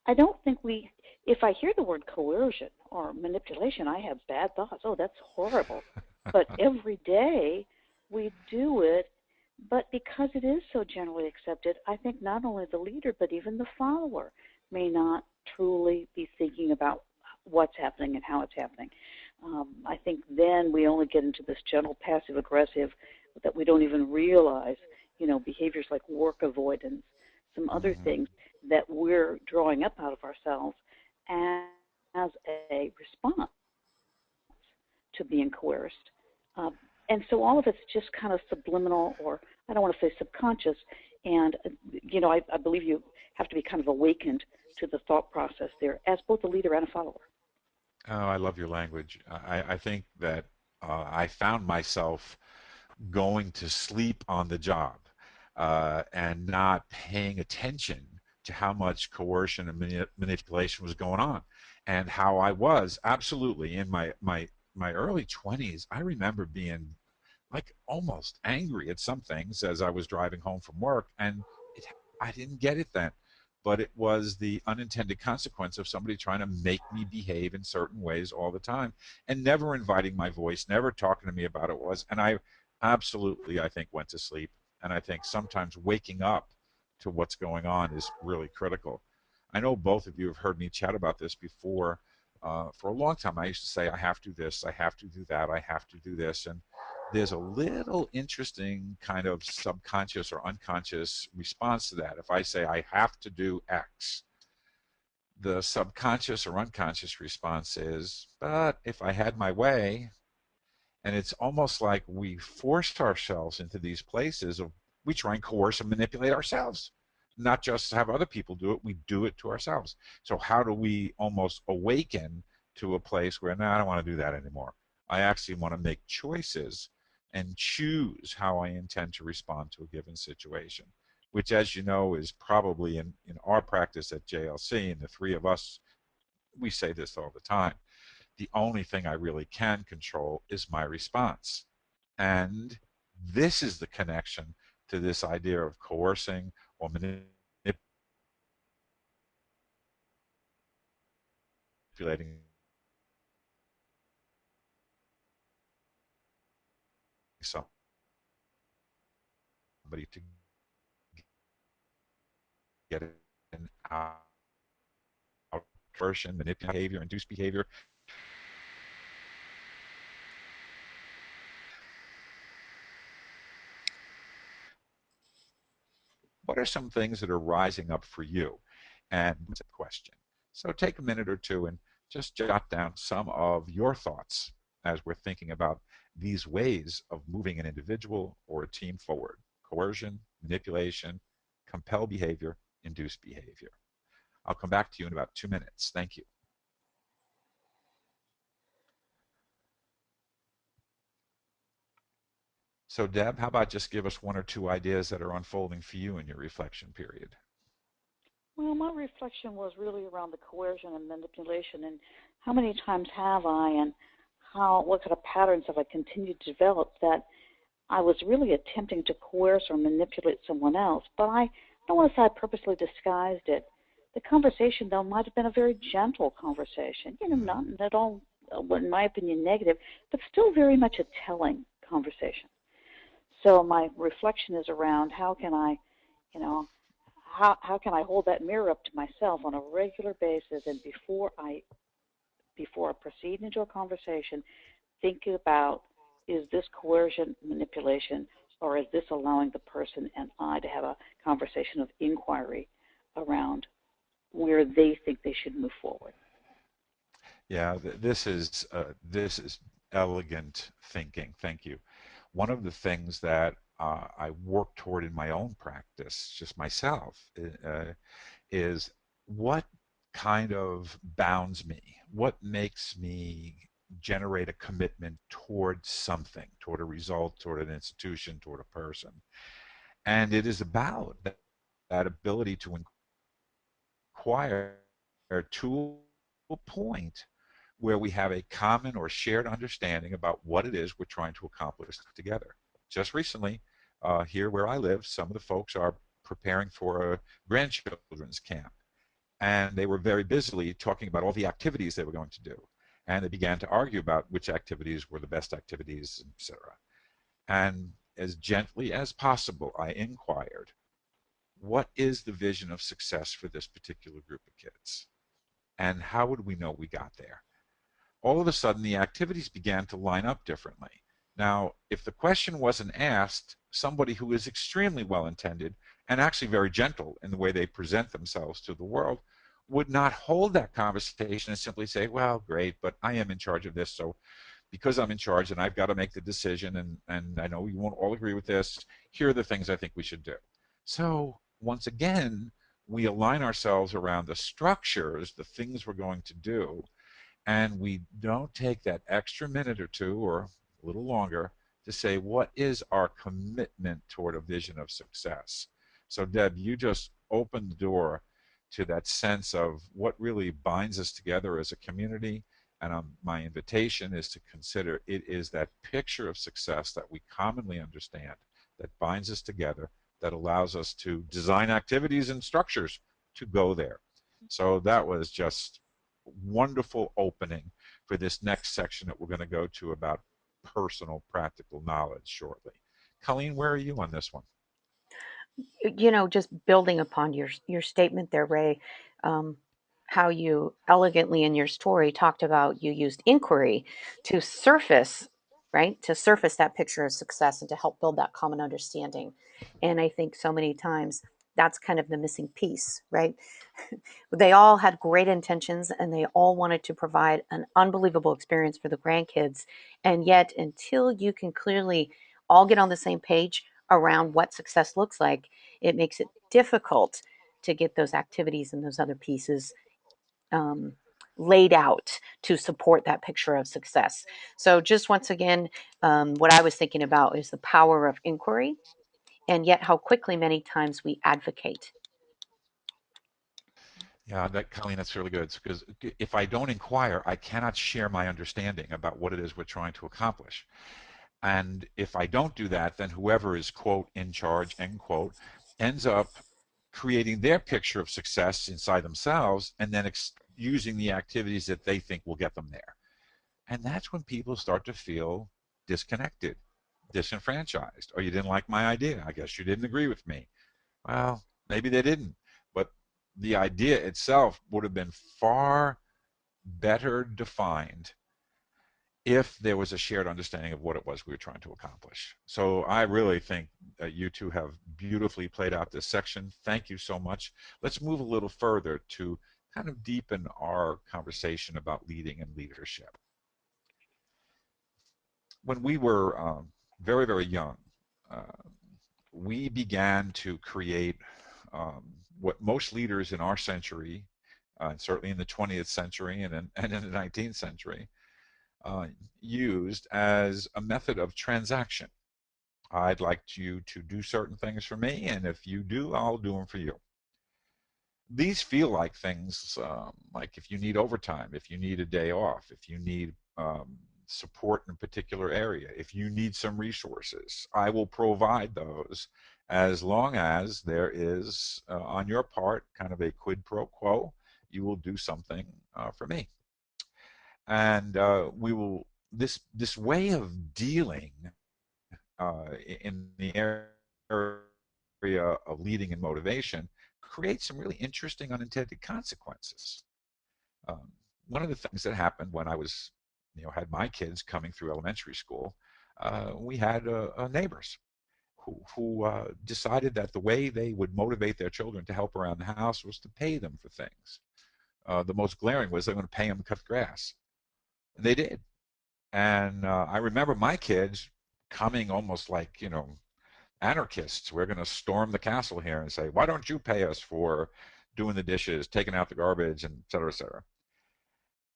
I don't think if I hear the word coercion or manipulation, I have bad thoughts. Oh, that's horrible. But every day we do it. But because it is so generally accepted, I think not only the leader, but even the follower may not truly be thinking about what's happening and how it's happening. I think then we only get into this general passive aggressive that we don't even realize, behaviors like work avoidance, some other Mm-hmm. things that we're drawing up out of ourselves as a response to being coerced. Uh, and so all of it's just kind of subliminal, or I don't want to say subconscious. And, I believe you have to be kind of awakened to the thought process there as both a leader and a follower. Oh, I love your language. I think that I found myself going to sleep on the job and not paying attention to how much coercion and manipulation was going on, and how I was absolutely in my early 20s. I remember being like almost angry at some things as I was driving home from work, and I didn't get it then. But it was the unintended consequence of somebody trying to make me behave in certain ways all the time and never inviting my voice, never talking to me about it was. And I absolutely, I think, went to sleep. And I think sometimes waking up to what's going on is really critical. I know both of you have heard me chat about this before. For a long time, I used to say, I have to do this, I have to do that, I have to do this. And there's a little interesting kind of subconscious or unconscious response to that. If I say I have to do X, the subconscious or unconscious response is, but if I had my way, and it's almost like we forced ourselves into these places of we try and coerce and manipulate ourselves, not just have other people do it, we do it to ourselves. So how do we almost awaken to a place where, no, I don't want to do that anymore. I actually want to make choices and choose how I intend to respond to a given situation, which, as you know, is probably in our practice at JLC, and the three of us, we say this all the time. The only thing I really can control is my response. And this is the connection to this idea of coercing or manipulating somebody to get an outversion, manipulate behavior, induce behavior. What are some things that are rising up for you? And it's a question. So take a minute or two and just jot down some of your thoughts as we're thinking about these ways of moving an individual or a team forward. Coercion, manipulation, compel behavior, induce behavior. I'll come back to you in about 2 minutes. Thank you. So Deb, how about just give us one or two ideas that are unfolding for you in your reflection period? Well, my reflection was really around the coercion and manipulation, and how many times have I, and what kind of patterns have I continued to develop that I was really attempting to coerce or manipulate someone else, but I don't want to say I purposely disguised it. The conversation, though, might have been a very gentle conversation, not at all, in my opinion, negative, but still very much a telling conversation. So my reflection is around how can I, how can I hold that mirror up to myself on a regular basis, and before I proceed into a conversation, think about, is this coercion, manipulation, or is this allowing the person and I to have a conversation of inquiry around where they think they should move forward? Yeah, this is elegant thinking. Thank you. One of the things that I work toward in my own practice, just myself, is what kind of bounds me? What makes me generate a commitment toward something, toward a result, toward an institution, toward a person? And it is about that ability to inquire to a point where we have a common or shared understanding about what it is we're trying to accomplish together. Just recently, here where I live, some of the folks are preparing for a grandchildren's camp. And they were very busily talking about all the activities they were going to do. And they began to argue about which activities were the best activities, etc. And as gently as possible, I inquired, what is the vision of success for this particular group of kids? And how would we know we got there? All of a sudden, the activities began to line up differently. Now, if the question wasn't asked, somebody who is extremely well-intended and actually very gentle in the way they present themselves to the world would not hold that conversation and simply say, well, great, but I am in charge of this, so because I'm in charge and I've got to make the decision, and I know you won't all agree with this, here are the things I think we should do. So once again, we align ourselves around the structures, the things we're going to do, and we don't take that extra minute or two or a little longer to say, what is our commitment toward a vision of success? So Deb, you just opened the door to that sense of what really binds us together as a community. And my invitation is to consider it is that picture of success that we commonly understand that binds us together, that allows us to design activities and structures to go there. So that was just wonderful opening for this next section that we're going to go to about personal practical knowledge shortly. Colleen, where are you on this one? Just building upon your statement there, Ray, um, how you elegantly in your story talked about you used inquiry to surface, right, to surface that picture of success and to help build that common understanding. And I think so many times that's kind of the missing piece, right? They all had great intentions and they all wanted to provide an unbelievable experience for the grandkids. And yet, until you can clearly all get on the same page around what success looks like, it makes it difficult to get those activities and those other pieces um, laid out to support that picture of success. So, just once again, what I was thinking about is the power of inquiry, and yet how quickly many times we advocate. Yeah, that Colleen, that's really good because if I don't inquire, I cannot share my understanding about what it is we're trying to accomplish. And if I don't do that, then whoever is, quote, in charge, end quote, ends up creating their picture of success inside themselves and then using the activities that they think will get them there. And that's when people start to feel disconnected, disenfranchised. Or you didn't like my idea. I guess you didn't agree with me. Well, maybe they didn't. But the idea itself would have been far better defined if there was a shared understanding of what it was we were trying to accomplish. So I really think that you two have beautifully played out this section. Thank you so much. Let's move a little further to kind of deepen our conversation about leading and leadership. When we were very, very young, uh, we began to create what most leaders in our century, and certainly in the 20th century and in the 19th century, uh, used as a method of transaction. I'd like you to do certain things for me, and if you do, I'll do them for you. These feel like things like if you need overtime, if you need a day off, if you need support in a particular area, if you need some resources, I will provide those as long as there is, on your part, kind of a quid pro quo. You will do something for me. And we will, this way of dealing in the area of leading and motivation creates some really interesting unintended consequences. Um, One of the things that happened when I was, had my kids coming through elementary school, we had neighbors who decided that the way they would motivate their children to help around the house was to pay them for things. The most glaring was they were going to pay them to cut the grass. And they did. And I remember my kids coming almost like, anarchists. We're going to storm the castle here and say, why don't you pay us for doing the dishes, taking out the garbage, and et cetera, et cetera.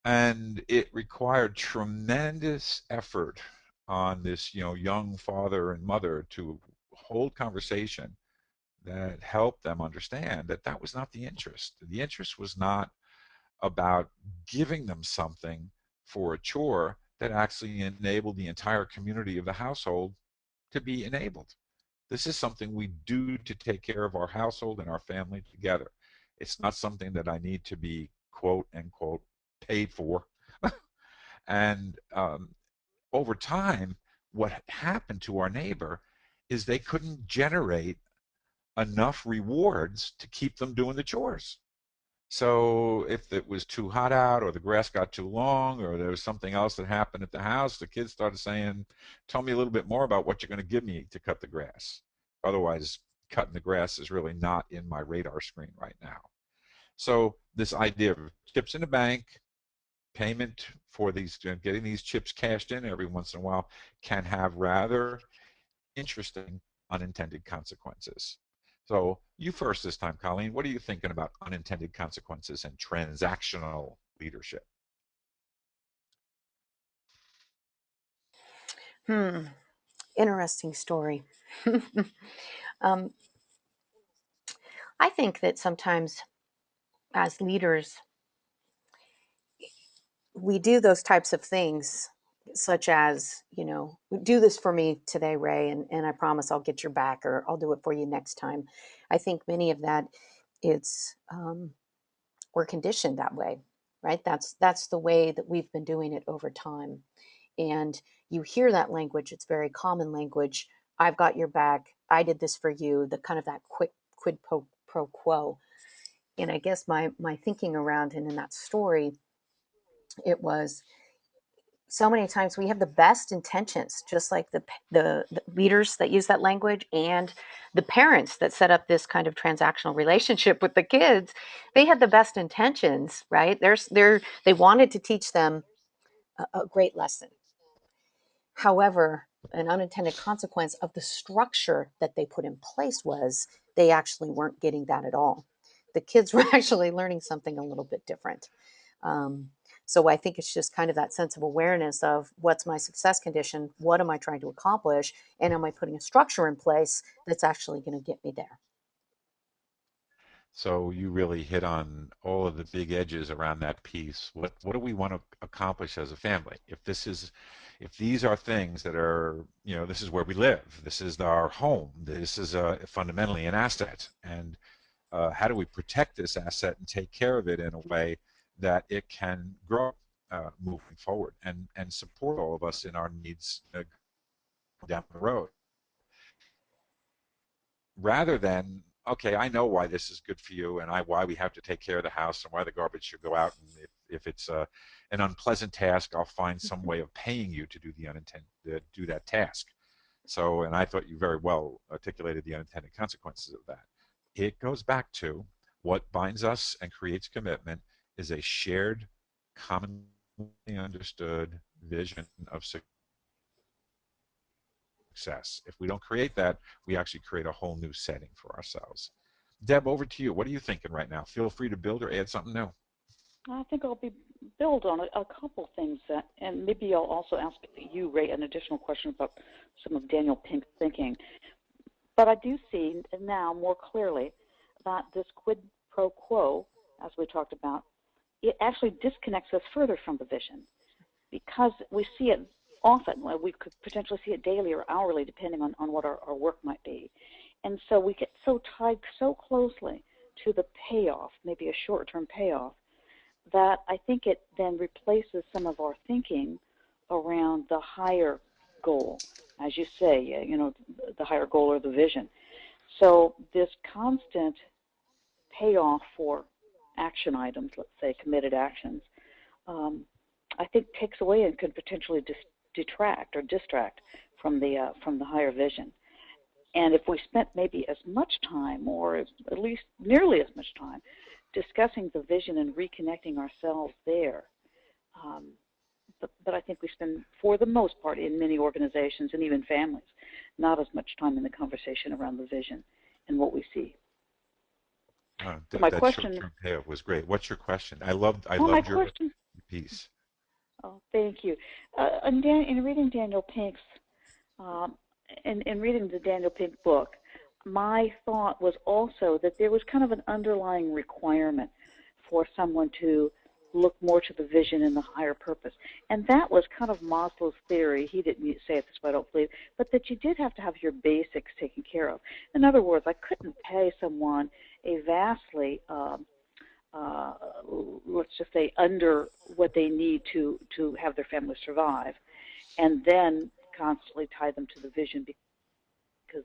And it required tremendous effort on this, young father and mother to hold conversation that helped them understand that that was not the interest. The interest was not about giving them something for a chore that actually enabled the entire community of the household to be enabled. This is something we do to take care of our household and our family together. It's not something that I need to be, quote unquote, paid for. And over time, what happened to our neighbor is they couldn't generate enough rewards to keep them doing the chores. So if it was too hot out or the grass got too long or there was something else that happened at the house, the kids started saying, tell me a little bit more about what you're going to give me to cut the grass. Otherwise, cutting the grass is really not in my radar screen right now. So this idea of chips in the bank, payment for these, getting these chips cashed in every once in a while can have rather interesting unintended consequences. So you first this time, Colleen. What are you thinking about unintended consequences and transactional leadership? Interesting story. um, I think that sometimes as leaders, we do those types of things, such as, do this for me today, Ray, and I promise I'll get your back, or I'll do it for you next time. I think many of that, it's we're conditioned that way, right? That's the way that we've been doing it over time. And you hear that language, it's very common language. I've got your back, I did this for you, the kind of that quick quid pro quo. And I guess my thinking around and in that story, it was so many times we have the best intentions, just like the leaders that use that language and the parents that set up this kind of transactional relationship with the kids. They had the best intentions, right? They wanted to teach them a great lesson. However, an unintended consequence of the structure that they put in place was they actually weren't getting that at all. The kids were actually learning something a little bit different. Um, so I think it's just kind of that sense of awareness of what's my success condition, what am I trying to accomplish, and am I putting a structure in place that's actually going to get me there? So you really hit on all of the big edges around that piece. What do we want to accomplish as a family? If these are things that are, this is where we live, this is our home, this is fundamentally an asset, and how do we protect this asset and take care of it in a way that it can grow moving forward and support all of us in our needs down the road, rather than, okay, I know why this is good for you and why we have to take care of the house and why the garbage should go out, and if it's an unpleasant task, I'll find some way of paying you to do do that task. So, and I thought you very well articulated the unintended consequences of that. It goes back to what binds us and creates commitment is a shared, commonly understood vision of success. If we don't create that, we actually create a whole new setting for ourselves. Deb, over to you. What are you thinking right now? Feel free to build or add something new. I think I'll build on a couple things, and maybe I'll also ask you, Ray, an additional question about some of Daniel Pink's thinking. But I do see now more clearly that this quid pro quo, as we talked about, it actually disconnects us further from the vision, because we see it often. We could potentially see it daily or hourly, depending on what our work might be. And so we get so tied so closely to the payoff, maybe a short-term payoff, that I think it then replaces some of our thinking around the higher goal, as you say, the higher goal or the vision. So this constant payoff for action items, let's say committed actions, I think takes away and could potentially detract or distract from the higher vision. And if we spent maybe as much time, or at least nearly as much time, discussing the vision and reconnecting ourselves there, but I think we spend, for the most part, in many organizations and even families, not as much time in the conversation around the vision and what we see. So my question short-term payoff was great. What's your question? I loved your piece. Oh, thank you. In reading Daniel Pink's, in reading the Daniel Pink book, my thought was also that there was kind of an underlying requirement for someone to look more to the vision and the higher purpose. And that was kind of Maslow's theory. He didn't say it this way, I don't believe, but that you did have to have your basics taken care of. In other words, I couldn't pay someone a vastly, let's just say, under what they need to have their family survive, and then constantly tie them to the vision, because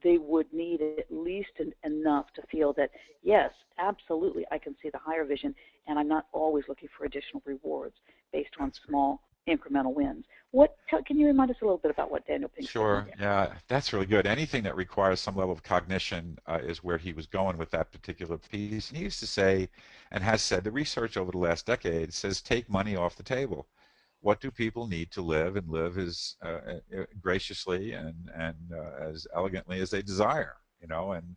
they would need at least enough to feel that, yes, absolutely, I can see the higher vision, and I'm not always looking for additional rewards based on small incremental wins. Can you remind us a little bit about what Daniel Pink said? Sure. Yeah, that's really good. Anything that requires some level of cognition is where he was going with that particular piece. And he used to say, and has said, the research over the last decade says, take money off the table. What do people need to live, and live as graciously and as elegantly as they desire? And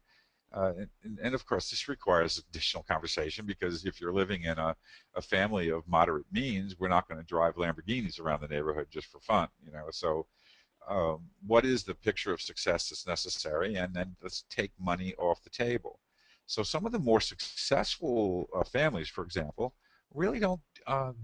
of course, this requires additional conversation, because if you're living in a family of moderate means, we're not going to drive Lamborghinis around the neighborhood just for fun. So what is the picture of success that's necessary? And then let's take money off the table. So some of the more successful families, for example, really don't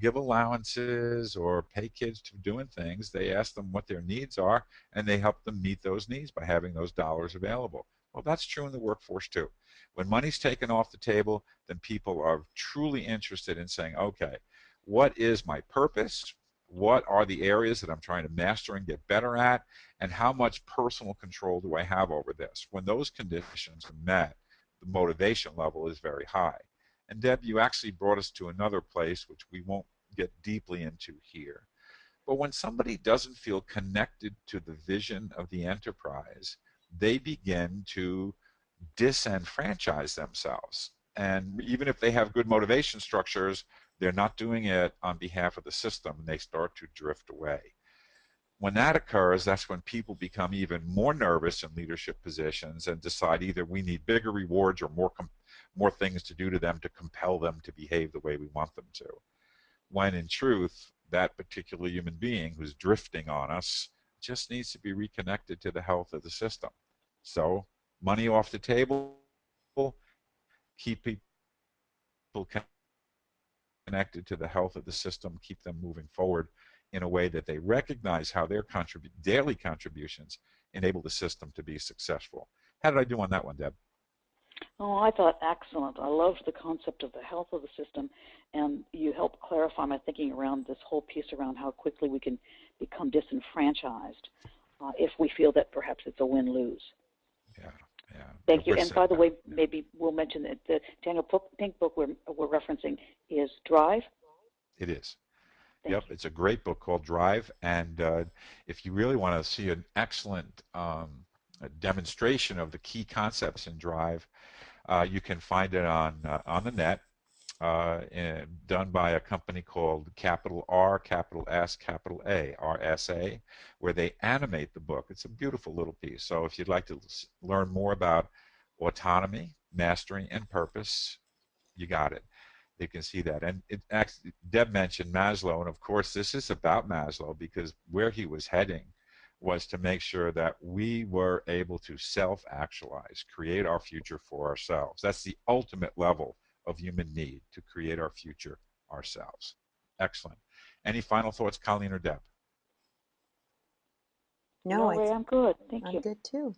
give allowances or pay kids to doing things. They ask them what their needs are, and they help them meet those needs by having those dollars available. Well, that's true in the workforce too. When money's taken off the table, then people are truly interested in saying, okay, what is my purpose? What are the areas that I'm trying to master and get better at? And how much personal control do I have over this? When those conditions are met, the motivation level is very high. And Deb, you actually brought us to another place, which we won't get deeply into here. But when somebody doesn't feel connected to the vision of the enterprise, they begin to disenfranchise themselves. And even if they have good motivation structures, they're not doing it on behalf of the system, and they start to drift away. When that occurs, that's when people become even more nervous in leadership positions and decide either we need bigger rewards or more things to do to them to compel them to behave the way we want them to. When in truth, that particular human being who's drifting on us just needs to be reconnected to the health of the system. So money off the table, keep people connected to the health of the system, keep them moving forward in a way that they recognize how their daily contributions enable the system to be successful. How did I do on that one, Deb? Oh, I thought excellent. I loved the concept of the health of the system, and you helped clarify my thinking around this whole piece around how quickly we can become disenfranchised if we feel that perhaps it's a win-lose. Yeah, yeah. Thank you. And by the way, maybe we'll mention that the Daniel Pink book we're referencing is Drive. It is. Yep, it's a great book called Drive, and if you really want to see an excellent demonstration of the key concepts in Drive, you can find it on the net, done by a company called capital R, capital S, capital A, RSA, where they animate the book. It's a beautiful little piece. So if you'd like to learn more about autonomy, mastery, and purpose, you got it. You can see that. And Deb mentioned Maslow, and of course this is about Maslow because where he was heading was to make sure that we were able to self-actualize, create our future for ourselves. That's the ultimate level of human need, to create our future ourselves. Excellent. Any final thoughts, Colleen or Deb? No, Ray, I'm good. Thank you. I'm good too.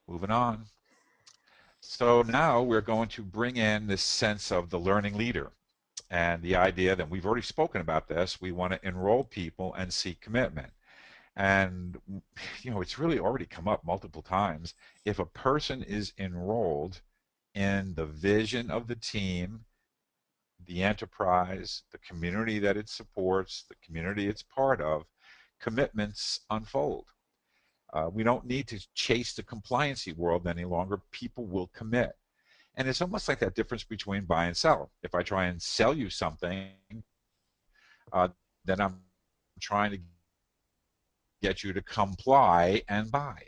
Moving on. So now we're going to bring in this sense of the learning leader and the idea that we've already spoken about this. We want to enroll people and seek commitment. And, you know, it's really already come up multiple times. If a person is enrolled in the vision of the team, the enterprise, the community that it supports, the community it's part of, commitments unfold. We don't need to chase the compliancy world any longer. People will commit. And it's almost like that difference between buy and sell. If I try and sell you something, then I'm trying to get you to comply and buy.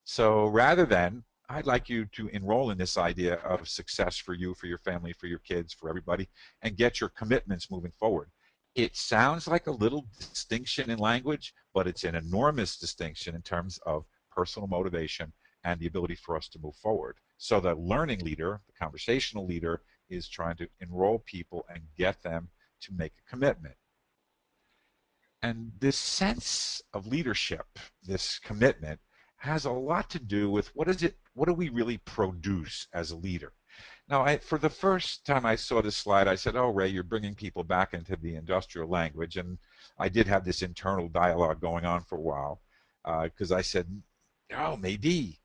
So rather than, I'd like you to enroll in this idea of success for you, for your family, for your kids, for everybody, and get your commitments moving forward. It sounds like a little distinction in language, but it's an enormous distinction in terms of personal motivation and the ability for us to move forward. So the learning leader, the conversational leader, is trying to enroll people and get them to make a commitment. And this sense of leadership, this commitment, has a lot to do with what do we really produce as a leader? Now, for the first time I saw this slide, I said, oh, Ray, you're bringing people back into the industrial language. And I did have this internal dialogue going on for a while because I said, oh, maybe.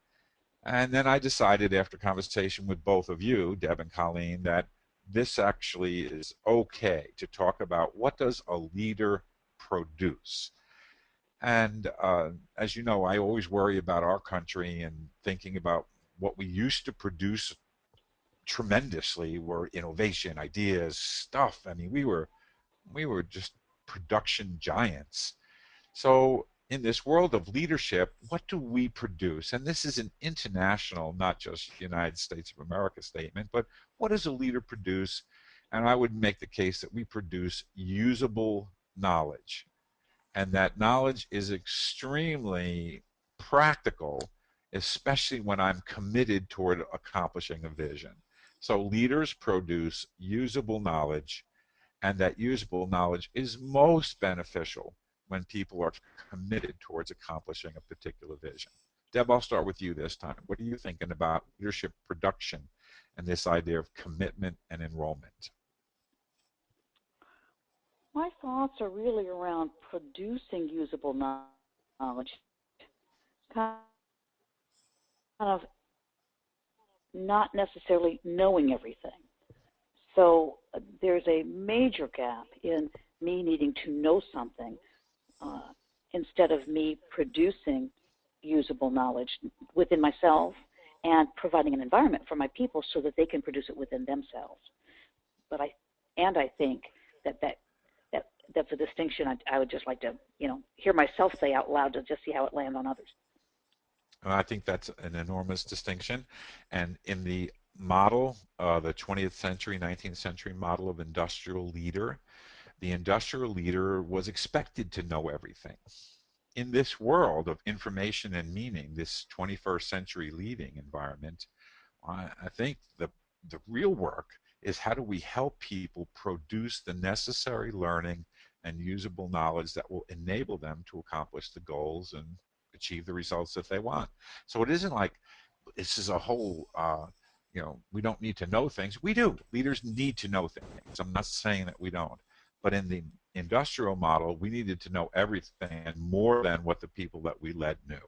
And then I decided after conversation with both of you, Deb and Colleen, that this actually is okay to talk about what does a leader produce. And as you know, I always worry about our country and thinking about what we used to produce tremendously were innovation, ideas, stuff. I mean, we were just production giants. So in this world of leadership, what do we produce? And this is an international, not just United States of America statement, but what does a leader produce? And I would make the case that we produce usable knowledge. And that knowledge is extremely practical, especially when I'm committed toward accomplishing a vision. So leaders produce usable knowledge, and that usable knowledge is most beneficial when people are committed towards accomplishing a particular vision. Deb, I'll start with you this time. What are you thinking about leadership production and this idea of commitment and enrollment? My thoughts are really around producing usable knowledge, kind of not necessarily knowing everything. So there's a major gap in me needing to know something instead of me producing usable knowledge within myself and providing an environment for my people so that they can produce it within themselves. But I think that that's a distinction I would just like to, hear myself say out loud to just see how it lands on others. I think that's an enormous distinction. And in the model, the 20th century, 19th century model of industrial leader, the industrial leader was expected to know everything. In this world of information and meaning, this 21st century leading environment, I think the real work is how do we help people produce the necessary learning and usable knowledge that will enable them to accomplish the goals and achieve the results that they want. So it isn't like this is a whole, we don't need to know things. We do. Leaders need to know things. I'm not saying that we don't. But in the industrial model, we needed to know everything and more than what the people that we led knew.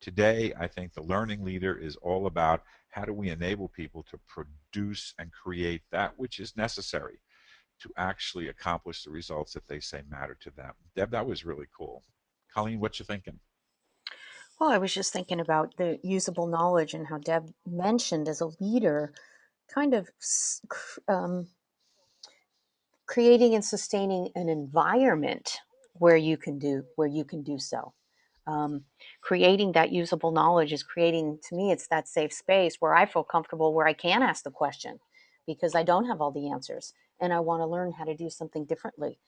Today, I think the learning leader is all about how do we enable people to produce and create that which is necessary to actually accomplish the results that they say matter to them. Deb, that was really cool. Colleen, what you thinking? Well, I was just thinking about the usable knowledge and how Deb mentioned as a leader, kind of creating and sustaining an environment where you can do so. Creating that usable knowledge is creating, to me, it's that safe space where I feel comfortable, where I can ask the question because I don't have all the answers and I want to learn how to do something differently.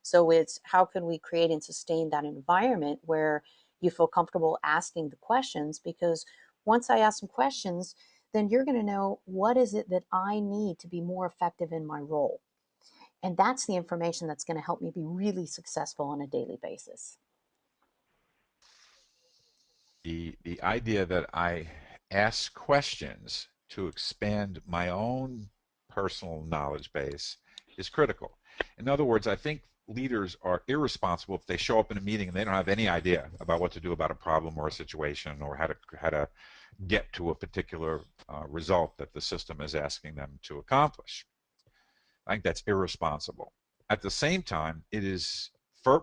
So it's how can we create and sustain that environment where you feel comfortable asking the questions, because once I ask some questions, then you're going to know what is it that I need to be more effective in my role. And that's the information that's going to help me be really successful on a daily basis. The idea that I ask questions to expand my own personal knowledge base is critical. In other words, I think leaders are irresponsible if they show up in a meeting and they don't have any idea about what to do about a problem or a situation or how to get to a particular result that the system is asking them to accomplish. I think that's irresponsible. At the same time, it is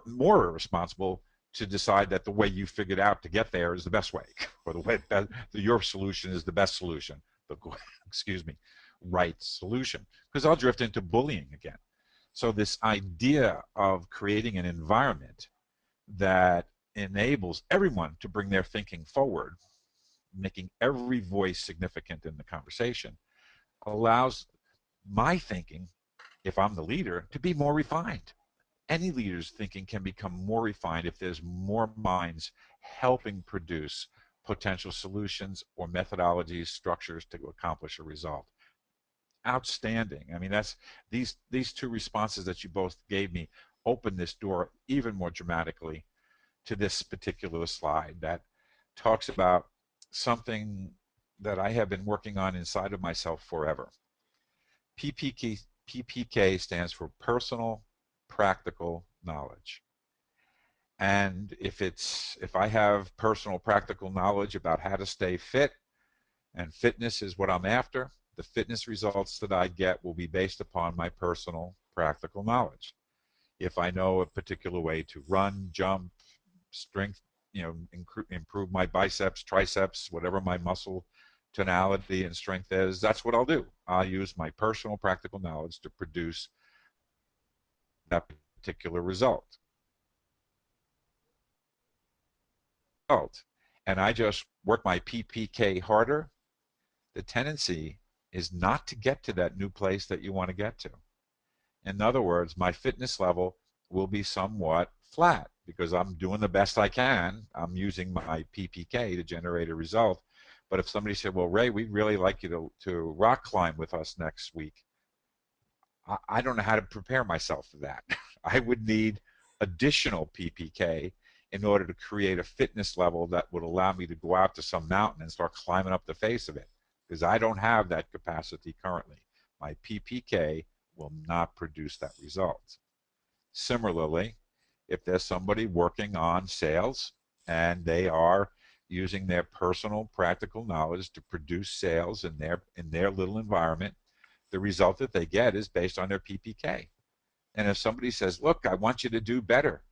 more irresponsible to decide that the way you figured out to get there is the best way, or the way that your solution is the best solution, the right solution, because I'll drift into bullying again. So this idea of creating an environment that enables everyone to bring their thinking forward, making every voice significant in the conversation, allows my thinking, if I'm the leader, to be more refined. Any leader's thinking can become more refined if there's more minds helping produce potential solutions or methodologies, structures to accomplish a result. Outstanding. I mean, that's these two responses that you both gave me open this door even more dramatically to this particular slide that talks about something that I have been working on inside of myself forever. PPK stands for personal practical knowledge. And if I have personal practical knowledge about how to stay fit, and fitness is what I'm after, the fitness results that I get will be based upon my personal practical knowledge. If I know a particular way to run, jump, strength, improve my biceps, triceps, whatever my muscle tonality and strength is, that's what I'll do. I'll use my personal practical knowledge to produce that particular result. And I just work my PPK harder, the tendency is not to get to that new place that you want to get to. In other words, my fitness level will be somewhat flat because I'm doing the best I can. I'm using my PPK to generate a result. But if somebody said, well, Ray, we'd really like you to rock climb with us next week, I don't know how to prepare myself for that. I would need additional PPK in order to create a fitness level that would allow me to go out to some mountain and start climbing up the face of it, because I don't have that capacity currently. My PPK will not produce that result. Similarly, if there's somebody working on sales and they are using their personal practical knowledge to produce sales in their little environment, the result that they get is based on their PPK. And if somebody says, look, I want you to do better,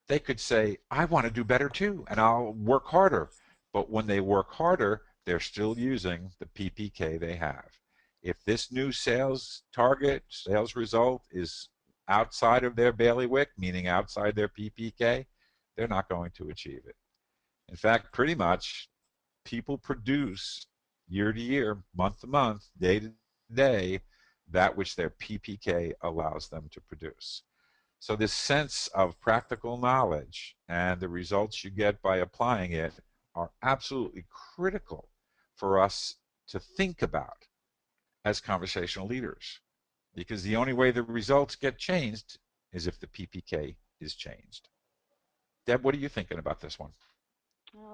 they could say, I want to do better too, and I'll work harder. But when they work harder, they're still using the PPK they have. If this new sales target, sales result is outside of their bailiwick, meaning outside their PPK, they're not going to achieve it. In fact, pretty much people produce year to year, month to month, day to day, that which their PPK allows them to produce. So this sense of practical knowledge and the results you get by applying it are absolutely critical for us to think about as conversational leaders, because the only way the results get changed is if the PPK is changed. Deb, what are you thinking about this one?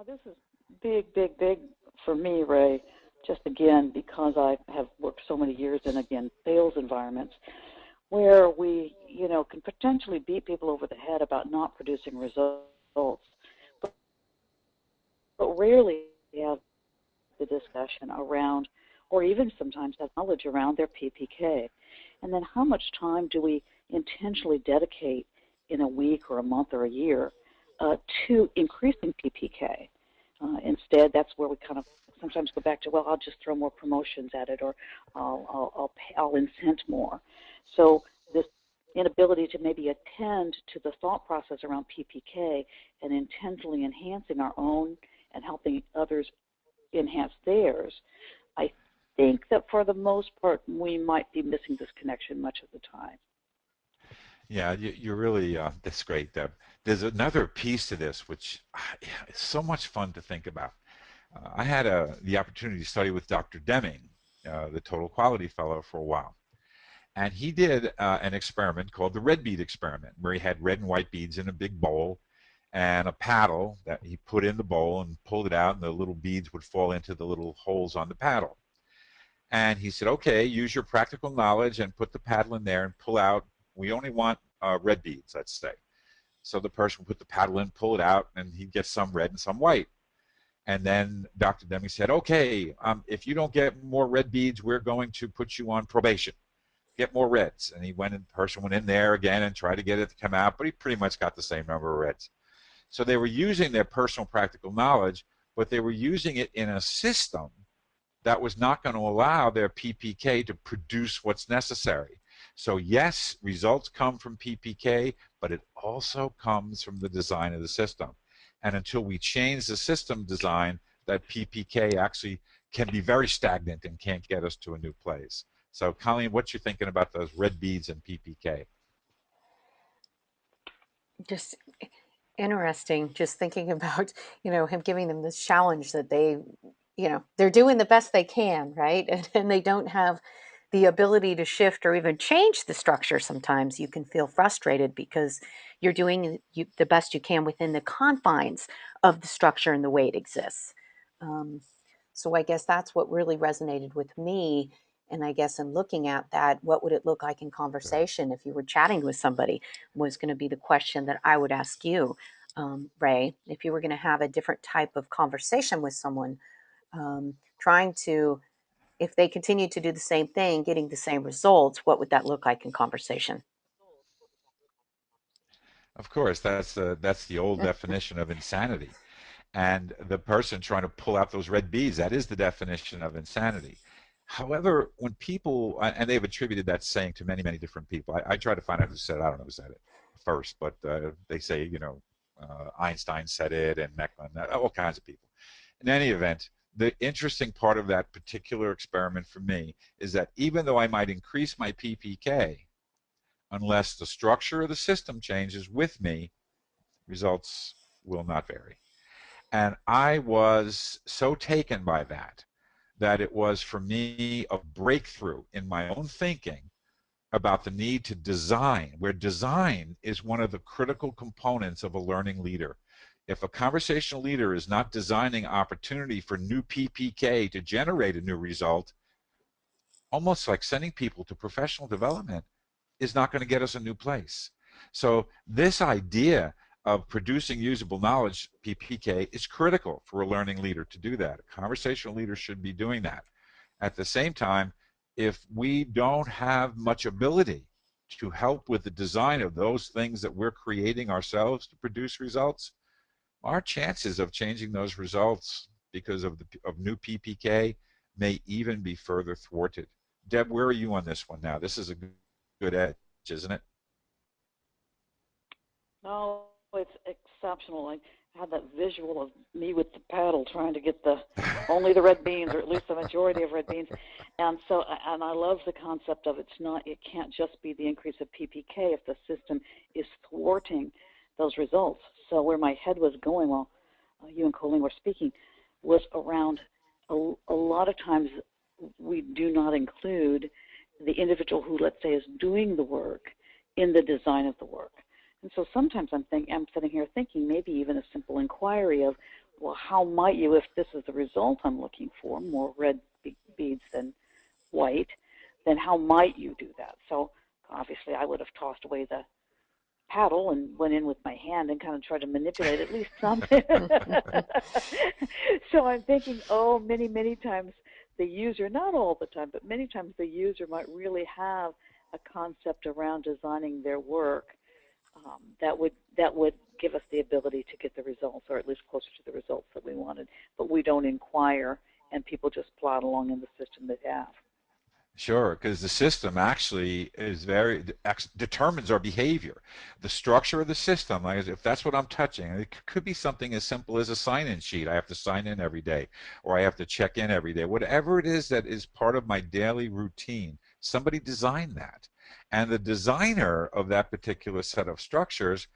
This is big, big, big for me, Ray, just again, because I have worked so many years in, again, sales environments where we, can potentially beat people over the head about not producing results, but rarely have the discussion around, or even sometimes have knowledge around their PPK. And then how much time do we intentionally dedicate in a week or a month or a year to increasing PPK? Instead, that's where we kind of sometimes go back to, well, I'll just throw more promotions at it, or I'll incent more. So this inability to maybe attend to the thought process around PPK and intentionally enhancing our own and helping others enhance theirs, I think that for the most part we might be missing this connection much of the time. Yeah, you're really, that's great, Deb. There's another piece to this which is so much fun to think about. I had the opportunity to study with Dr. Deming, the Total Quality Fellow, for a while. And he did an experiment called the red bead experiment, where he had red and white beads in a big bowl and a paddle that he put in the bowl and pulled it out, and the little beads would fall into the little holes on the paddle. And he said, okay, use your practical knowledge and put the paddle in there and pull out. We only want red beads, let's say. So the person would put the paddle in, pull it out, and he'd get some red and some white. And then Dr. Deming said, okay, if you don't get more red beads, we're going to put you on probation. Get more reds. And the person went in there again and tried to get it to come out, but he pretty much got the same number of reds. So they were using their personal practical knowledge, but they were using it in a system that was not going to allow their PPK to produce what's necessary. So yes, results come from PPK, but it also comes from the design of the system. And until we change the system design, that PPK actually can be very stagnant and can't get us to a new place. So Colleen, what you thinking about those red beads and PPK? Just interesting, just thinking about, him giving them this challenge that they're doing the best they can, right? And they don't have the ability to shift or even change the structure. Sometimes you can feel frustrated because you're doing the best you can within the confines of the structure and the way it exists. So I guess that's what really resonated with me. And I guess in looking at that, what would it look like in conversation if you were chatting with somebody, was going to be the question that I would ask you, Ray. If you were going to have a different type of conversation with someone, trying to, if they continue to do the same thing, getting the same results, what would that look like in conversation? Of course, that's the old definition of insanity. And the person trying to pull out those red beads, that is the definition of insanity. However, when people, and they've attributed that saying to many, many different people. I tried to find out who said it. I don't know who said it first, but they say, Einstein said it, and Mecklin, all kinds of people. In any event, the interesting part of that particular experiment for me is that even though I might increase my PPK, unless the structure of the system changes with me, results will not vary. And I was so taken by that it was for me a breakthrough in my own thinking about the need to design, where design is one of the critical components of a learning leader. If a conversational leader is not designing opportunity for new PPK to generate a new result, almost like sending people to professional development is not going to get us a new place. So this idea of producing usable knowledge, PPK, is critical for a learning leader to do that. A conversational leader should be doing that. At the same time, if we don't have much ability to help with the design of those things that we're creating ourselves to produce results, our chances of changing those results because of new PPK may even be further thwarted. Deb, where are you on this one now? This is a good edge, isn't it? Oh, it's exceptional. I had that visual of me with the paddle trying to get the only the red beans, or at least the majority of red beans. And so, and I love the concept of it's not, it can't just be the increase of PPK if the system is thwarting those results. So where my head was going while you and Colleen were speaking was around a lot of times we do not include the individual who, let's say, is doing the work in the design of the work. And so sometimes I'm sitting here thinking maybe even a simple inquiry of, well, how might you, if this is the result I'm looking for, more red beads than white, then how might you do that? So obviously I would have tossed away the paddle and went in with my hand and kind of tried to manipulate at least something. So I'm thinking, oh, many, many times the user, not all the time, but many times the user might really have a concept around designing their work that would give us the ability to get the results, or at least closer to the results that we wanted. But we don't inquire, and people just plod along in the system they have. Sure, because the system actually determines our behavior. The structure of the system, like if that's what I'm touching, it could be something as simple as a sign-in sheet. I have to sign in every day, or I have to check in every day. Whatever it is that is part of my daily routine, somebody designed that. And the designer of that particular set of structures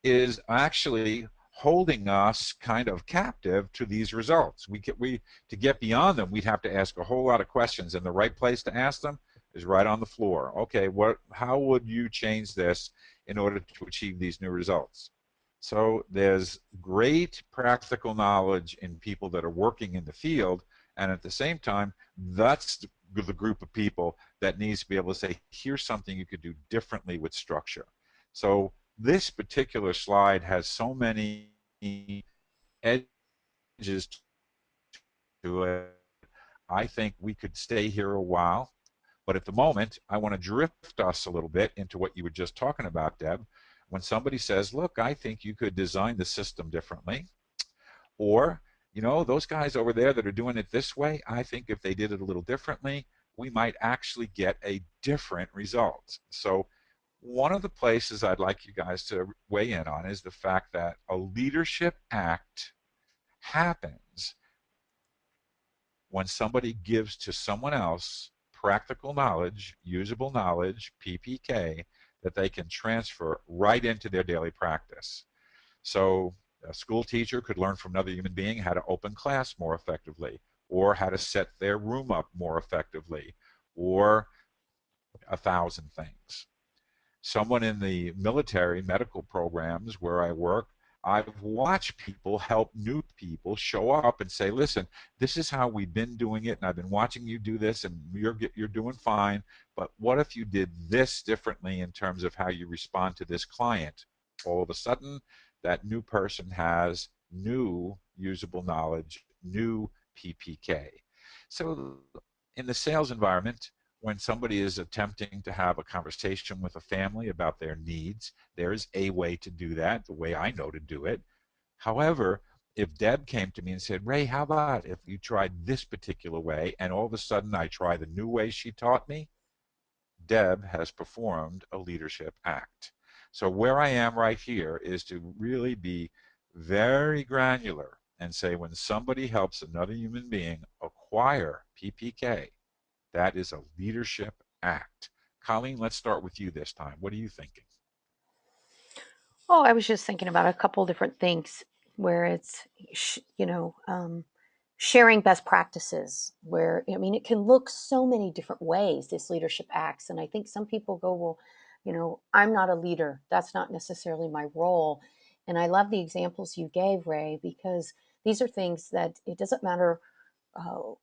is actually holding us kind of captive to these results. To get beyond them, we'd have to ask a whole lot of questions, and the right place to ask them is right on the floor. Okay, how would you change this in order to achieve these new results? So there's great practical knowledge in people that are working in the field, and at the same time, that's the group of people that needs to be able to say, here's something you could do differently with structure. So this particular slide has so many edges to it. I think we could stay here a while, but at the moment, I want to drift us a little bit into what you were just talking about, Deb. When somebody says, look, I think you could design the system differently, or, those guys over there that are doing it this way, I think if they did it a little differently, we might actually get a different result. So one of the places I'd like you guys to weigh in on is the fact that a leadership act happens when somebody gives to someone else practical knowledge, usable knowledge, PPK, that they can transfer right into their daily practice. So a school teacher could learn from another human being how to open class more effectively, or how to set their room up more effectively, or 1,000 things. Someone in the military medical programs where I work, I've watched people help new people show up and say, listen, this is how we've been doing it, and I've been watching you do this, and you're doing fine, but what if you did this differently in terms of how you respond to this client? All of a sudden, that new person has new usable knowledge, new PPK. So in the sales environment, when somebody is attempting to have a conversation with a family about their needs, there's a way to do that, the way I know to do it. However, if Deb came to me and said, Ray, how about if you tried this particular way, and all of a sudden I try the new way she taught me, Deb has performed a leadership act. So where I am right here is to really be very granular and say when somebody helps another human being acquire PPK, that is a leadership act. Colleen, let's start with you this time. What are you thinking? Oh, I was just thinking about a couple different things where it's, sharing best practices. Where I mean, it can look so many different ways. This leadership acts, and I think some people go, well, I'm not a leader. That's not necessarily my role. And I love the examples you gave, Ray, because these are things that it doesn't matter uh,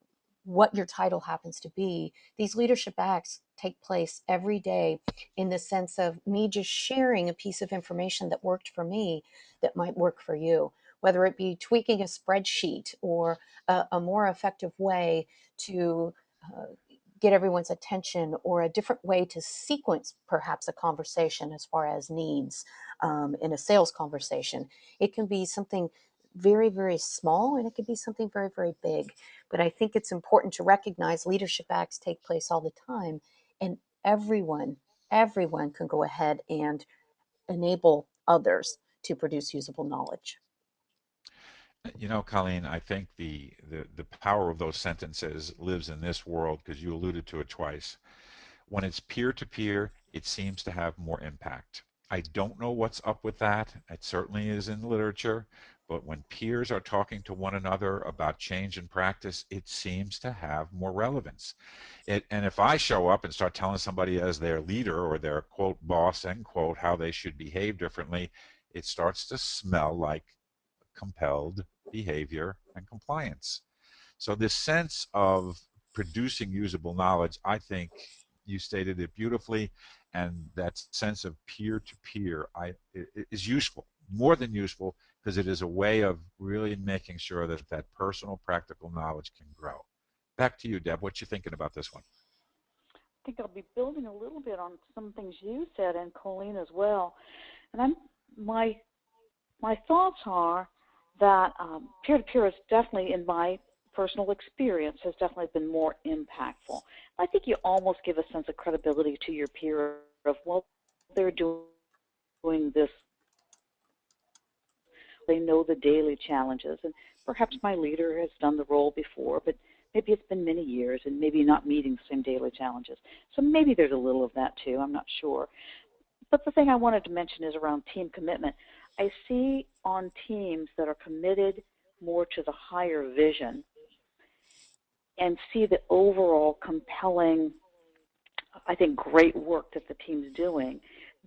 what your title happens to be. These leadership acts take place every day in the sense of me just sharing a piece of information that worked for me that might work for you, whether it be tweaking a spreadsheet or a more effective way to get everyone's attention, or a different way to sequence perhaps a conversation as far as needs in a sales conversation. It can be something very, very small, and it can be something very, very big. But I think it's important to recognize leadership acts take place all the time, and everyone can go ahead and enable others to produce usable knowledge. You know, Colleen, I think the power of those sentences lives in this world because you alluded to it twice. When it's peer-to-peer, it seems to have more impact. I don't know what's up with that. It certainly is in literature, but when peers are talking to one another about change in practice, it seems to have more relevance. And if I show up and start telling somebody as their leader or their quote boss end quote how they should behave differently, it starts to smell like compelled behavior and compliance. So this sense of producing usable knowledge, I think you stated it beautifully, and that sense of peer-to-peer is useful, more than useful, because it is a way of really making sure that that personal practical knowledge can grow. Back to you, Deb. What you thinking about this one? I think I'll be building a little bit on some things you said, and Colleen as well. And my thoughts are that peer-to-peer is definitely, in my personal experience, has definitely been more impactful. I think you almost give a sense of credibility to your peer of, well, they're doing this. They know the daily challenges, and perhaps my leader has done the role before, but maybe it's been many years and maybe not meeting the same daily challenges. So maybe there's a little of that too, I'm not sure. But the thing I wanted to mention is around team commitment. I see on teams that are committed more to the higher vision and see the overall compelling, I think, great work that the team's doing,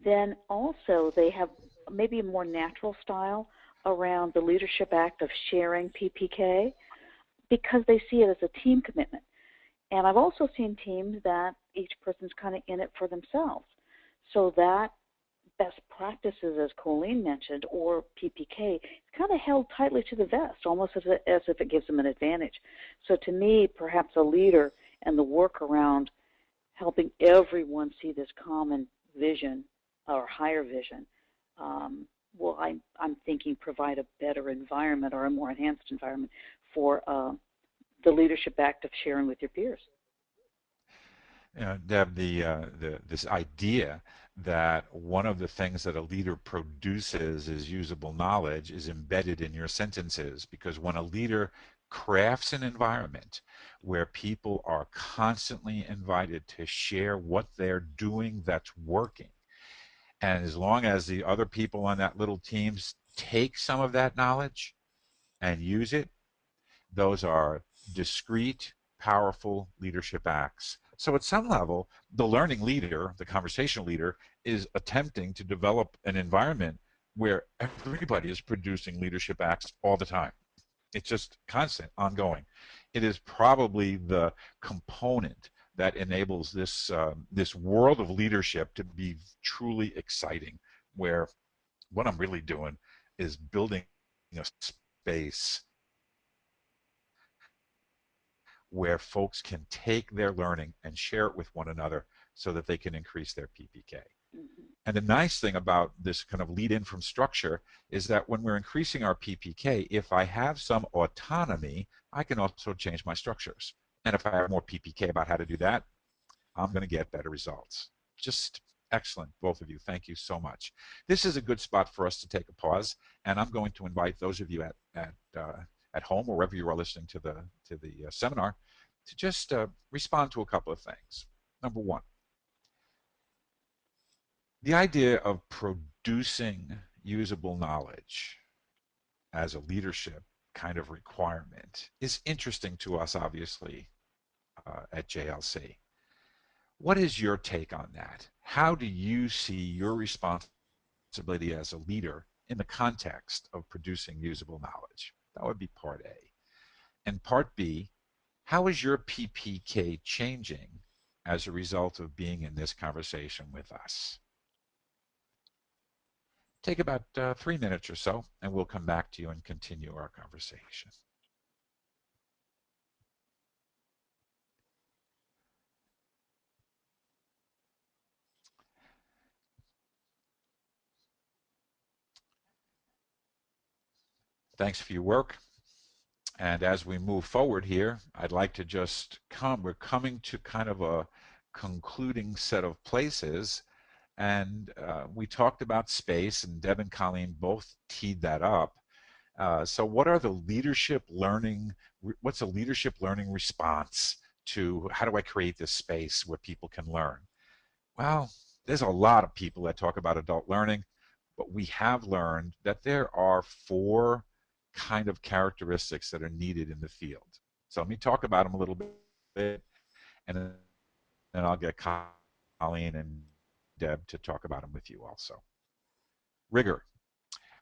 then also they have maybe a more natural style around the Leadership Act of sharing PPK because they see it as a team commitment. And I've also seen teams that each person's kind of in it for themselves. So that best practices, as Colleen mentioned, or PPK, it's kind of held tightly to the vest, almost as if it gives them an advantage. So to me, perhaps a leader and the work around helping everyone see this common vision or higher vision will, I'm thinking, provide a better environment or a more enhanced environment for the Leadership Act of sharing with your peers. Deb, this idea that one of the things that a leader produces is usable knowledge is embedded in your sentences, because when a leader crafts an environment where people are constantly invited to share what they're doing that's working, and as long as the other people on that little team take some of that knowledge and use it, those are discrete, powerful leadership acts. So at some level, the learning leader, the conversational leader, is attempting to develop an environment where everybody is producing leadership acts all the time. It's just constant, ongoing. It is probably the component that enables this this world of leadership to be truly exciting, where what I'm really doing is building a space where folks can take their learning and share it with one another so that they can increase their PPK. Mm-hmm. And the nice thing about this kind of lead in from structure is that when we're increasing our PPK, if I have some autonomy, I can also change my structures. And if I have more PPK about how to do that, I'm going to get better results. Just excellent, both of you. Thank you so much. This is a good spot for us to take a pause, and I'm going to invite those of you at home or wherever you are listening to the seminar to just respond to a couple of things. Number one, the idea of producing usable knowledge as a leadership kind of requirement is interesting to us, obviously, at JLC. What is your take on that? How do you see your responsibility as a leader in the context of producing usable knowledge? That would be part A. And part B, how is your PPK changing as a result of being in this conversation with us? Take about 3 minutes or so, and we'll come back to you and continue our conversation. Thanks for your work. And as we move forward here, I'd like to just we're coming to kind of a concluding set of places, And we talked about space, and Deb and Colleen both teed that up. So what are the leadership learning, what's a leadership learning response to how do I create this space where people can learn? Well, there's a lot of people that talk about adult learning, but we have learned that there are four kind of characteristics that are needed in the field. So let me talk about them a little bit, and then I'll get Colleen and Deb to talk about them with you also. Rigor.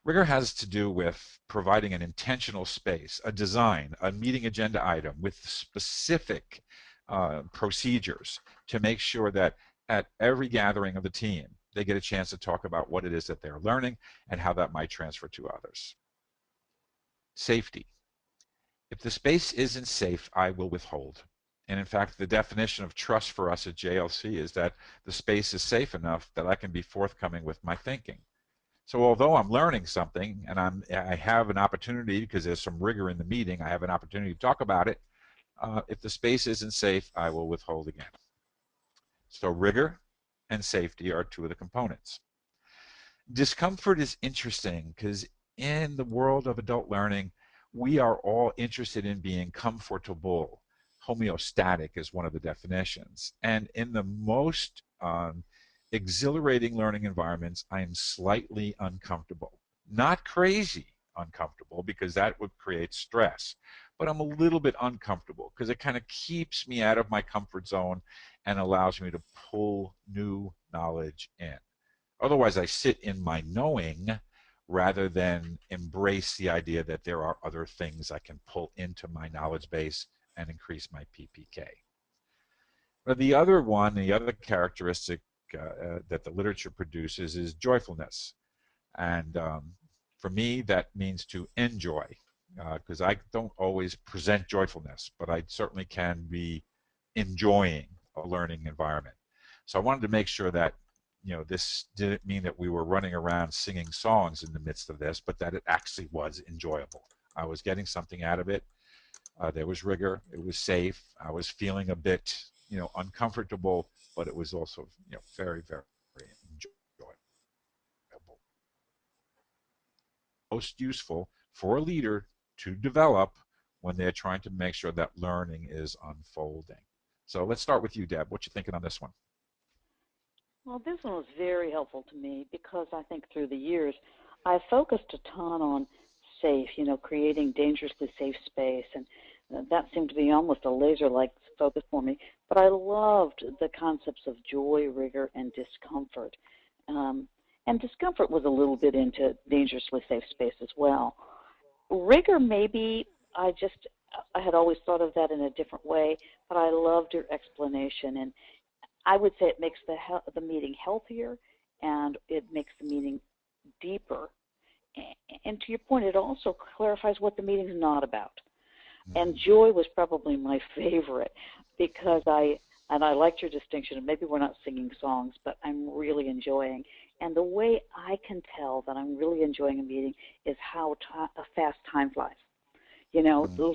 Rigor has to do with providing an intentional space, a design, a meeting agenda item with specific procedures to make sure that at every gathering of the team, they get a chance to talk about what it is that they're learning and how that might transfer to others. Safety. If the space isn't safe, I will withhold. And in fact, the definition of trust for us at JLC is that the space is safe enough that I can be forthcoming with my thinking. So although I'm learning something and I have an opportunity because there's some rigor in the meeting, I have an opportunity to talk about it. If the space isn't safe, I will withhold again. So rigor and safety are two of the components. Discomfort is interesting because in the world of adult learning, we are all interested in being comfortable. Homeostatic is one of the definitions. And in the most exhilarating learning environments, I am slightly uncomfortable. Not crazy uncomfortable because that would create stress, but I'm a little bit uncomfortable because it kind of keeps me out of my comfort zone and allows me to pull new knowledge in. Otherwise, I sit in my knowing rather than embrace the idea that there are other things I can pull into my knowledge base and increase my PPK. But the other one, the other characteristic that the literature produces is joyfulness. And for me, that means to enjoy, because I don't always present joyfulness, but I certainly can be enjoying a learning environment. So I wanted to make sure that this didn't mean that we were running around singing songs in the midst of this, but that it actually was enjoyable. I was getting something out of it. There was rigor. It was safe. I was feeling a bit, uncomfortable, but it was also, very, very enjoyable. Most useful for a leader to develop when they're trying to make sure that learning is unfolding. So let's start with you, Deb. What you thinking on this one? Well, this one was very helpful to me because I think through the years I focused a ton on safe, creating dangerously safe space, and that seemed to be almost a laser-like focus for me. But I loved the concepts of joy, rigor, and discomfort. And discomfort was a little bit into dangerously safe space as well. Rigor, maybe I had always thought of that in a different way, but I loved your explanation, and I would say it makes the meeting healthier, and it makes the meeting deeper. And to your point, it also clarifies what the meeting's not about. And joy was probably my favorite because I liked your distinction. And maybe we're not singing songs, but I'm really enjoying. And the way I can tell that I'm really enjoying a meeting is how fast time flies.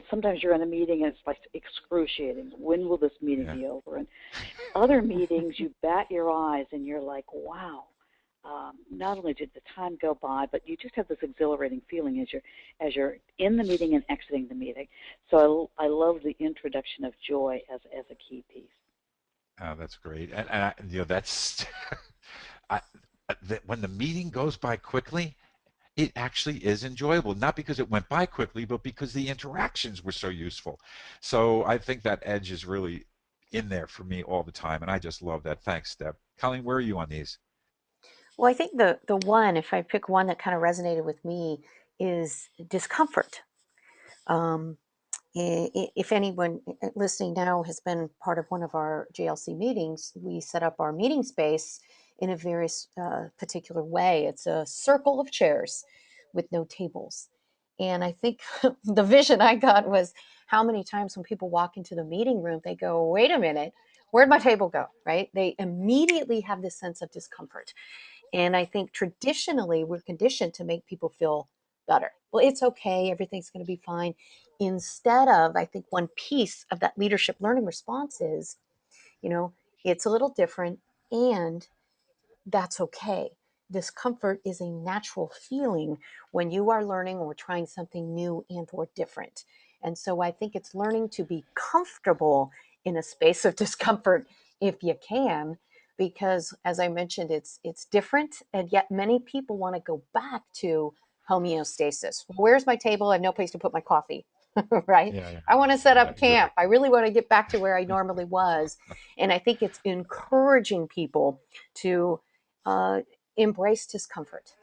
Sometimes you're in a meeting and it's like excruciating. When will this meeting be over? And other meetings, you bat your eyes and you're like, wow. Not only did the time go by, but you just have this exhilarating feeling as you're in the meeting and exiting the meeting. So I love the introduction of joy as a key piece. Oh, that's great, and that's I, when the meeting goes by quickly, it actually is enjoyable. Not because it went by quickly, but because the interactions were so useful. So I think that edge is really in there for me all the time, and I just love that. Thanks, Deb. Colleen, where are you on these? Well, I think the one, if I pick one that kind of resonated with me, is discomfort. Um, if anyone listening now has been part of one of our JLC meetings, we set up our meeting space in a very particular way. It's a circle of chairs with no tables. And I think the vision I got was how many times when people walk into the meeting room, they go, wait a minute, where'd my table go, right? They immediately have this sense of discomfort. And I think traditionally we're conditioned to make people feel better. Well, it's okay. Everything's going to be fine. Instead of, I think one piece of that leadership learning response is, it's a little different. And that's okay. Discomfort is a natural feeling when you are learning or trying something new and or different. And so I think it's learning to be comfortable in a space of discomfort if you can, because as I mentioned, it's different, and yet many people want to go back to homeostasis. Where's my table? I have no place to put my coffee. Right? Yeah, yeah, I want to set yeah. up camp. I really want to get back to where I normally was. And I think it's encouraging people to uh, embrace discomfort.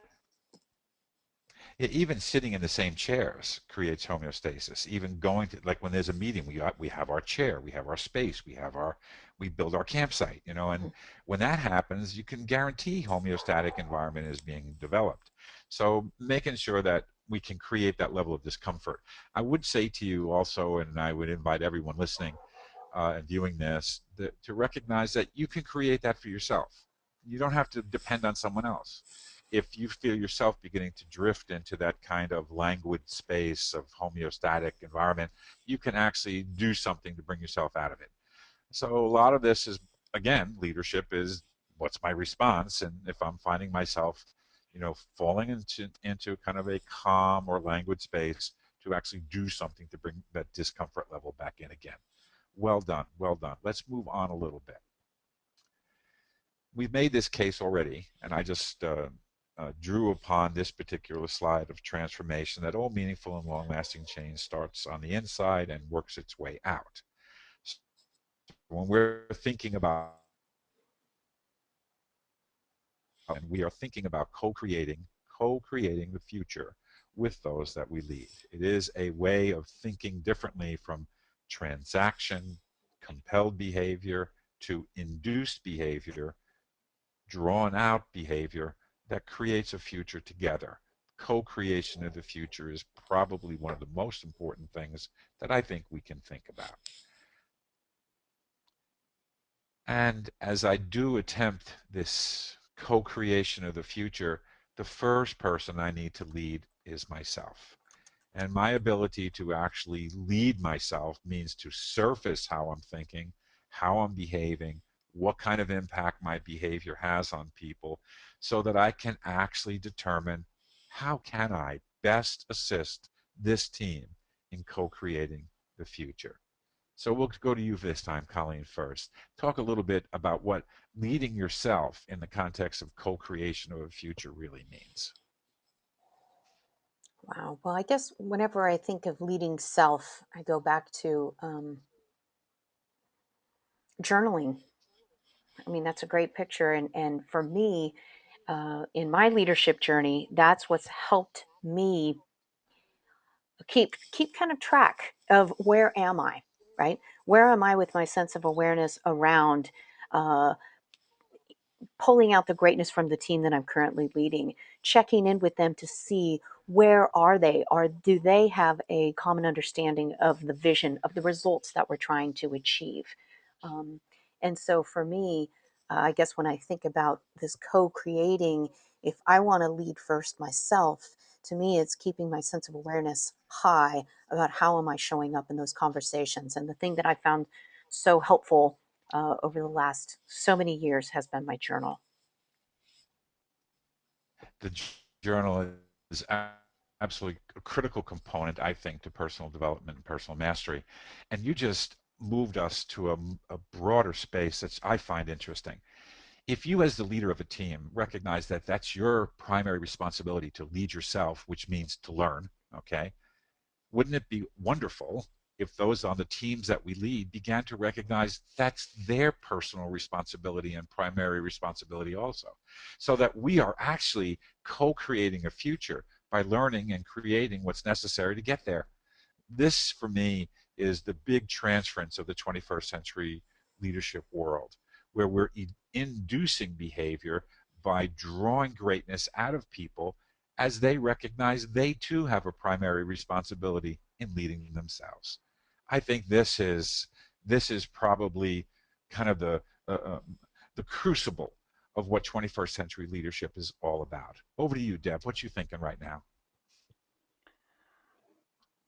Yeah, even sitting in the same chairs creates homeostasis. Even going to, like when there's a meeting, we have our chair, we have our space, we build our campsite, and when that happens, you can guarantee homeostatic environment is being developed. So making sure that we can create that level of discomfort. I would say to you also, and I would invite everyone listening and viewing this, to recognize that you can create that for yourself. You don't have to depend on someone else. If you feel yourself beginning to drift into that kind of languid space of homeostatic environment, you can actually do something to bring yourself out of it. So a lot of this is, again, leadership is what's my response, and if I'm finding myself, falling into kind of a calm or languid space, to actually do something to bring that discomfort level back in again. Well done, well done. Let's move on a little bit. We've made this case already, and I just drew upon this particular slide of transformation that all meaningful and long-lasting change starts on the inside and works its way out. So when we're thinking about, and we are thinking about co-creating the future with those that we lead. It is a way of thinking differently from transaction, compelled behavior, to induced behavior, drawn out behavior that creates a future together. Co-creation of the future is probably one of the most important things that I think we can think about. And as I do attempt this co-creation of the future, the first person I need to lead is myself. And my ability to actually lead myself means to surface how I'm thinking, how I'm behaving, what kind of impact my behavior has on people, so that I can actually determine how can I best assist this team in co-creating the future. So we'll go to you this time, Colleen, first. Talk a little bit about what leading yourself in the context of co-creation of a future really means. Wow. Well, I guess whenever I think of leading self, I go back to journaling. I mean, that's a great picture. And for me, in my leadership journey, that's what's helped me keep kind of track of where am I, right? Where am I with my sense of awareness around uh, pulling out the greatness from the team that I'm currently leading, checking in with them to see where are they, or do they have a common understanding of the vision of the results that we're trying to achieve. Um, and so for me, I guess when I think about this co-creating, if I want to lead first myself, to me, it's keeping my sense of awareness high about how am I showing up in those conversations. And the thing that I found so helpful over the last so many years has been my journal. The journal is absolutely a critical component, I think, to personal development and personal mastery. And you just moved us to a broader space that I find interesting. If you, as the leader of a team, recognize that that's your primary responsibility to lead yourself, which means to learn, okay, wouldn't it be wonderful if those on the teams that we lead began to recognize that's their personal responsibility and primary responsibility also, so that we are actually co-creating a future by learning and creating what's necessary to get there. This, for me, is the big transference of the 21st century leadership world, where we're inducing behavior by drawing greatness out of people as they recognize they too have a primary responsibility in leading themselves. I think this is probably kind of the crucible of what 21st century leadership is all about. Over to you, Deb. What you thinking right now?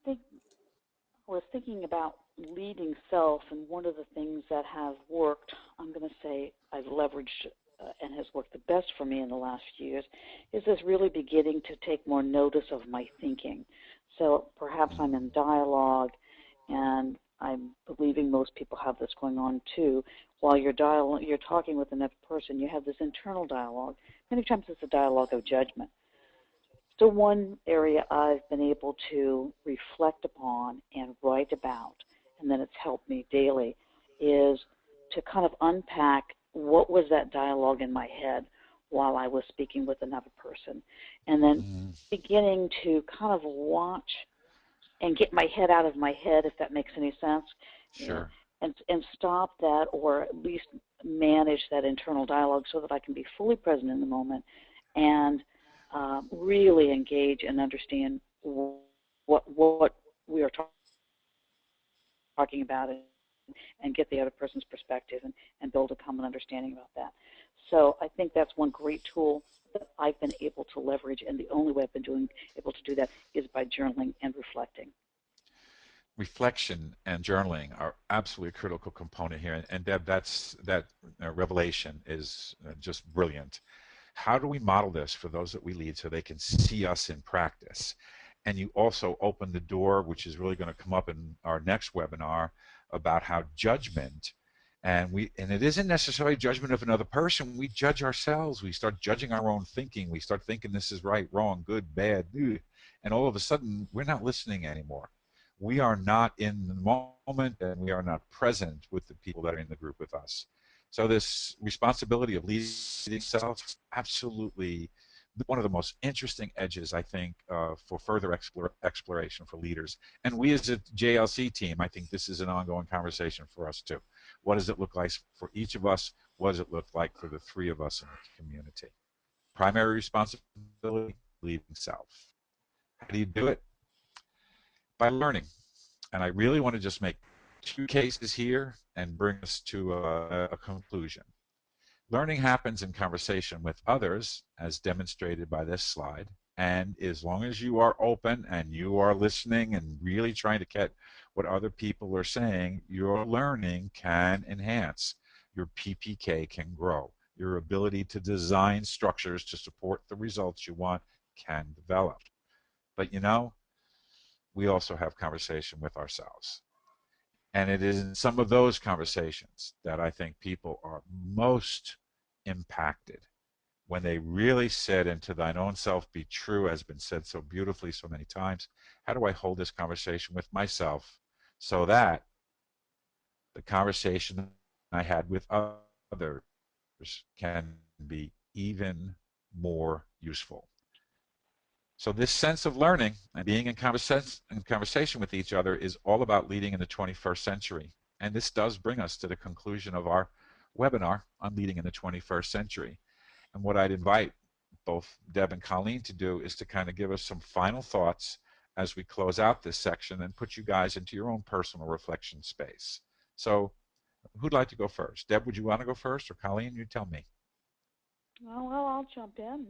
I was thinking about leading self, and one of the things that have worked, I'm going to say I've leveraged and has worked the best for me in the last few years is this really beginning to take more notice of my thinking. So perhaps I'm in dialogue, and I'm believing most people have this going on too. While you're talking with another person, you have this internal dialogue. Many times it's a dialogue of judgment. So one area I've been able to reflect upon and write about, and then it's helped me daily, is to kind of unpack what was that dialogue in my head while I was speaking with another person, and then beginning to kind of watch and get my head out of my head, if that makes any sense. Sure. And stop that, or at least manage that internal dialogue so that I can be fully present in the moment and really engage and understand what we are talking about, and get the other person's perspective, and build a common understanding about that. So I think that's one great tool that I've been able to leverage, and the only way I've been able to do that is by journaling and reflecting. Reflection and journaling are absolutely a critical component here. And Deb, that revelation is just brilliant. How do we model this for those that we lead so they can see us in practice? And you also open the door, which is really going to come up in our next webinar, about how judgment, and it isn't necessarily judgment of another person. We judge ourselves. We start judging our own thinking. We start thinking this is right, wrong, good, bad, and all of a sudden we're not listening anymore. We are not in the moment, and we are not present with the people that are in the group with us. So this responsibility of leading self, absolutely one of the most interesting edges, I think, for further exploration for leaders. And we as a JLC team, I think this is an ongoing conversation for us too. What does it look like for each of us? What does it look like for the three of us in the community? Primary responsibility, leading self. How do you do it? By learning. And I really want to just make two cases here and bring us to a conclusion. Learning happens in conversation with others, as demonstrated by this slide. And as long as you are open and you are listening and really trying to get what other people are saying, your learning can enhance. Your PPK can grow. Your ability to design structures to support the results you want can develop. But you know, we also have conversation with ourselves. And it is in some of those conversations that I think people are most impacted, when they really sit into thine own self be true, has been said so beautifully so many times. How do I hold this conversation with myself so that the conversation I had with others can be even more useful? So this sense of learning and being in conversation with each other is all about leading in the 21st century. And this does bring us to the conclusion of our webinar on leading in the 21st century. And what I'd invite both Deb and Colleen to do is to kind of give us some final thoughts as we close out this section and put you guys into your own personal reflection space. So who'd like to go first? Deb, would you want to go first, or Colleen? You tell me. Well, I'll jump in.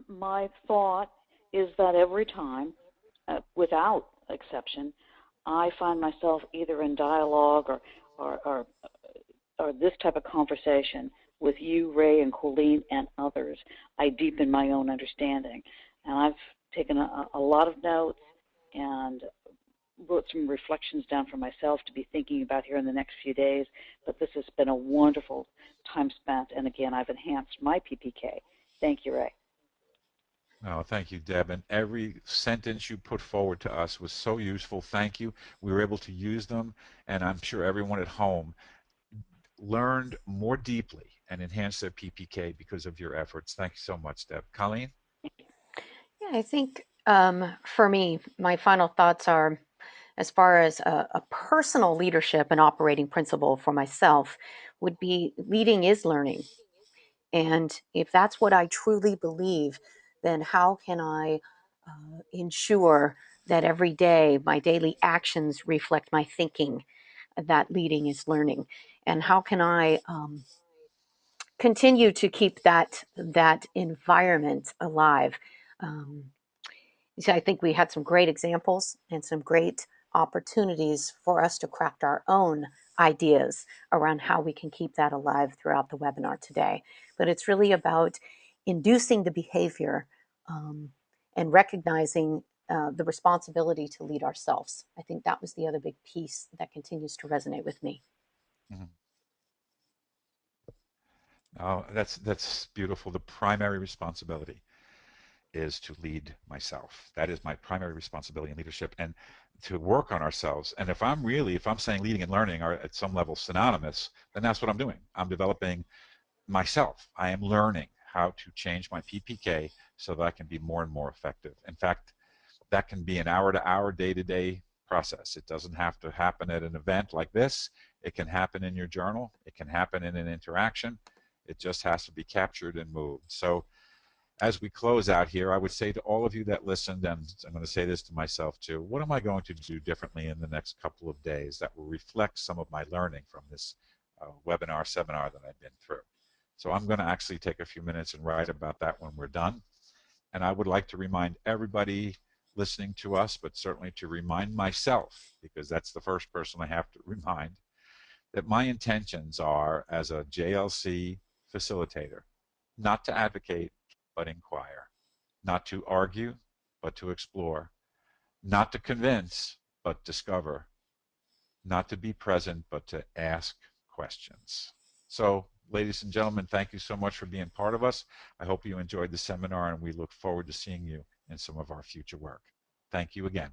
My thought is that every time, without exception, I find myself either in dialogue or this type of conversation with you, Ray, and Colleen, and others, I deepen my own understanding. And I've taken a lot of notes and wrote some reflections down for myself to be thinking about here in the next few days. But this has been a wonderful time spent. And again, I've enhanced my PPK. Thank you, Ray. Oh, thank you, Deb. And every sentence you put forward to us was so useful. Thank you. We were able to use them, and I'm sure everyone at home learned more deeply and enhanced their PPK because of your efforts. Thank you so much, Deb. Colleen? Yeah, I think for me, my final thoughts are, as far as a personal leadership and operating principle for myself, would be leading is learning. And if that's what I truly believe, then how can I ensure that every day my daily actions reflect my thinking that leading is learning? And how can I continue to keep that environment alive? Um, so I think we had some great examples and some great opportunities for us to craft our own ideas around how we can keep that alive throughout the webinar today. But it's really about inducing the behavior and recognizing the responsibility to lead ourselves. I think that was the other big piece that continues to resonate with me. Mhm. Oh, that's beautiful. The primary responsibility is to lead myself. That is my primary responsibility in leadership, and to work on ourselves. And if I'm saying leading and learning are at some level synonymous, then that's what I'm doing. I'm developing myself. I am learning how to change my PPK so that I can be more and more effective. In fact, that can be an hour-to-hour, day-to-day process. It doesn't have to happen at an event like this. It can happen in your journal. It can happen in an interaction. It just has to be captured and moved. So as we close out here, I would say to all of you that listened, and I'm going to say this to myself too, what am I going to do differently in the next couple of days that will reflect some of my learning from this webinar, seminar that I've been through? So I'm going to actually take a few minutes and write about that when we're done. And I would like to remind everybody listening to us, but certainly to remind myself, because that's the first person I have to remind, that my intentions are, as a JLC facilitator, not to advocate, but inquire, not to argue, but to explore, not to convince, but discover, not to be present, but to ask questions. So, ladies and gentlemen, thank you so much for being part of us. I hope you enjoyed the seminar, and we look forward to seeing you in some of our future work. Thank you again.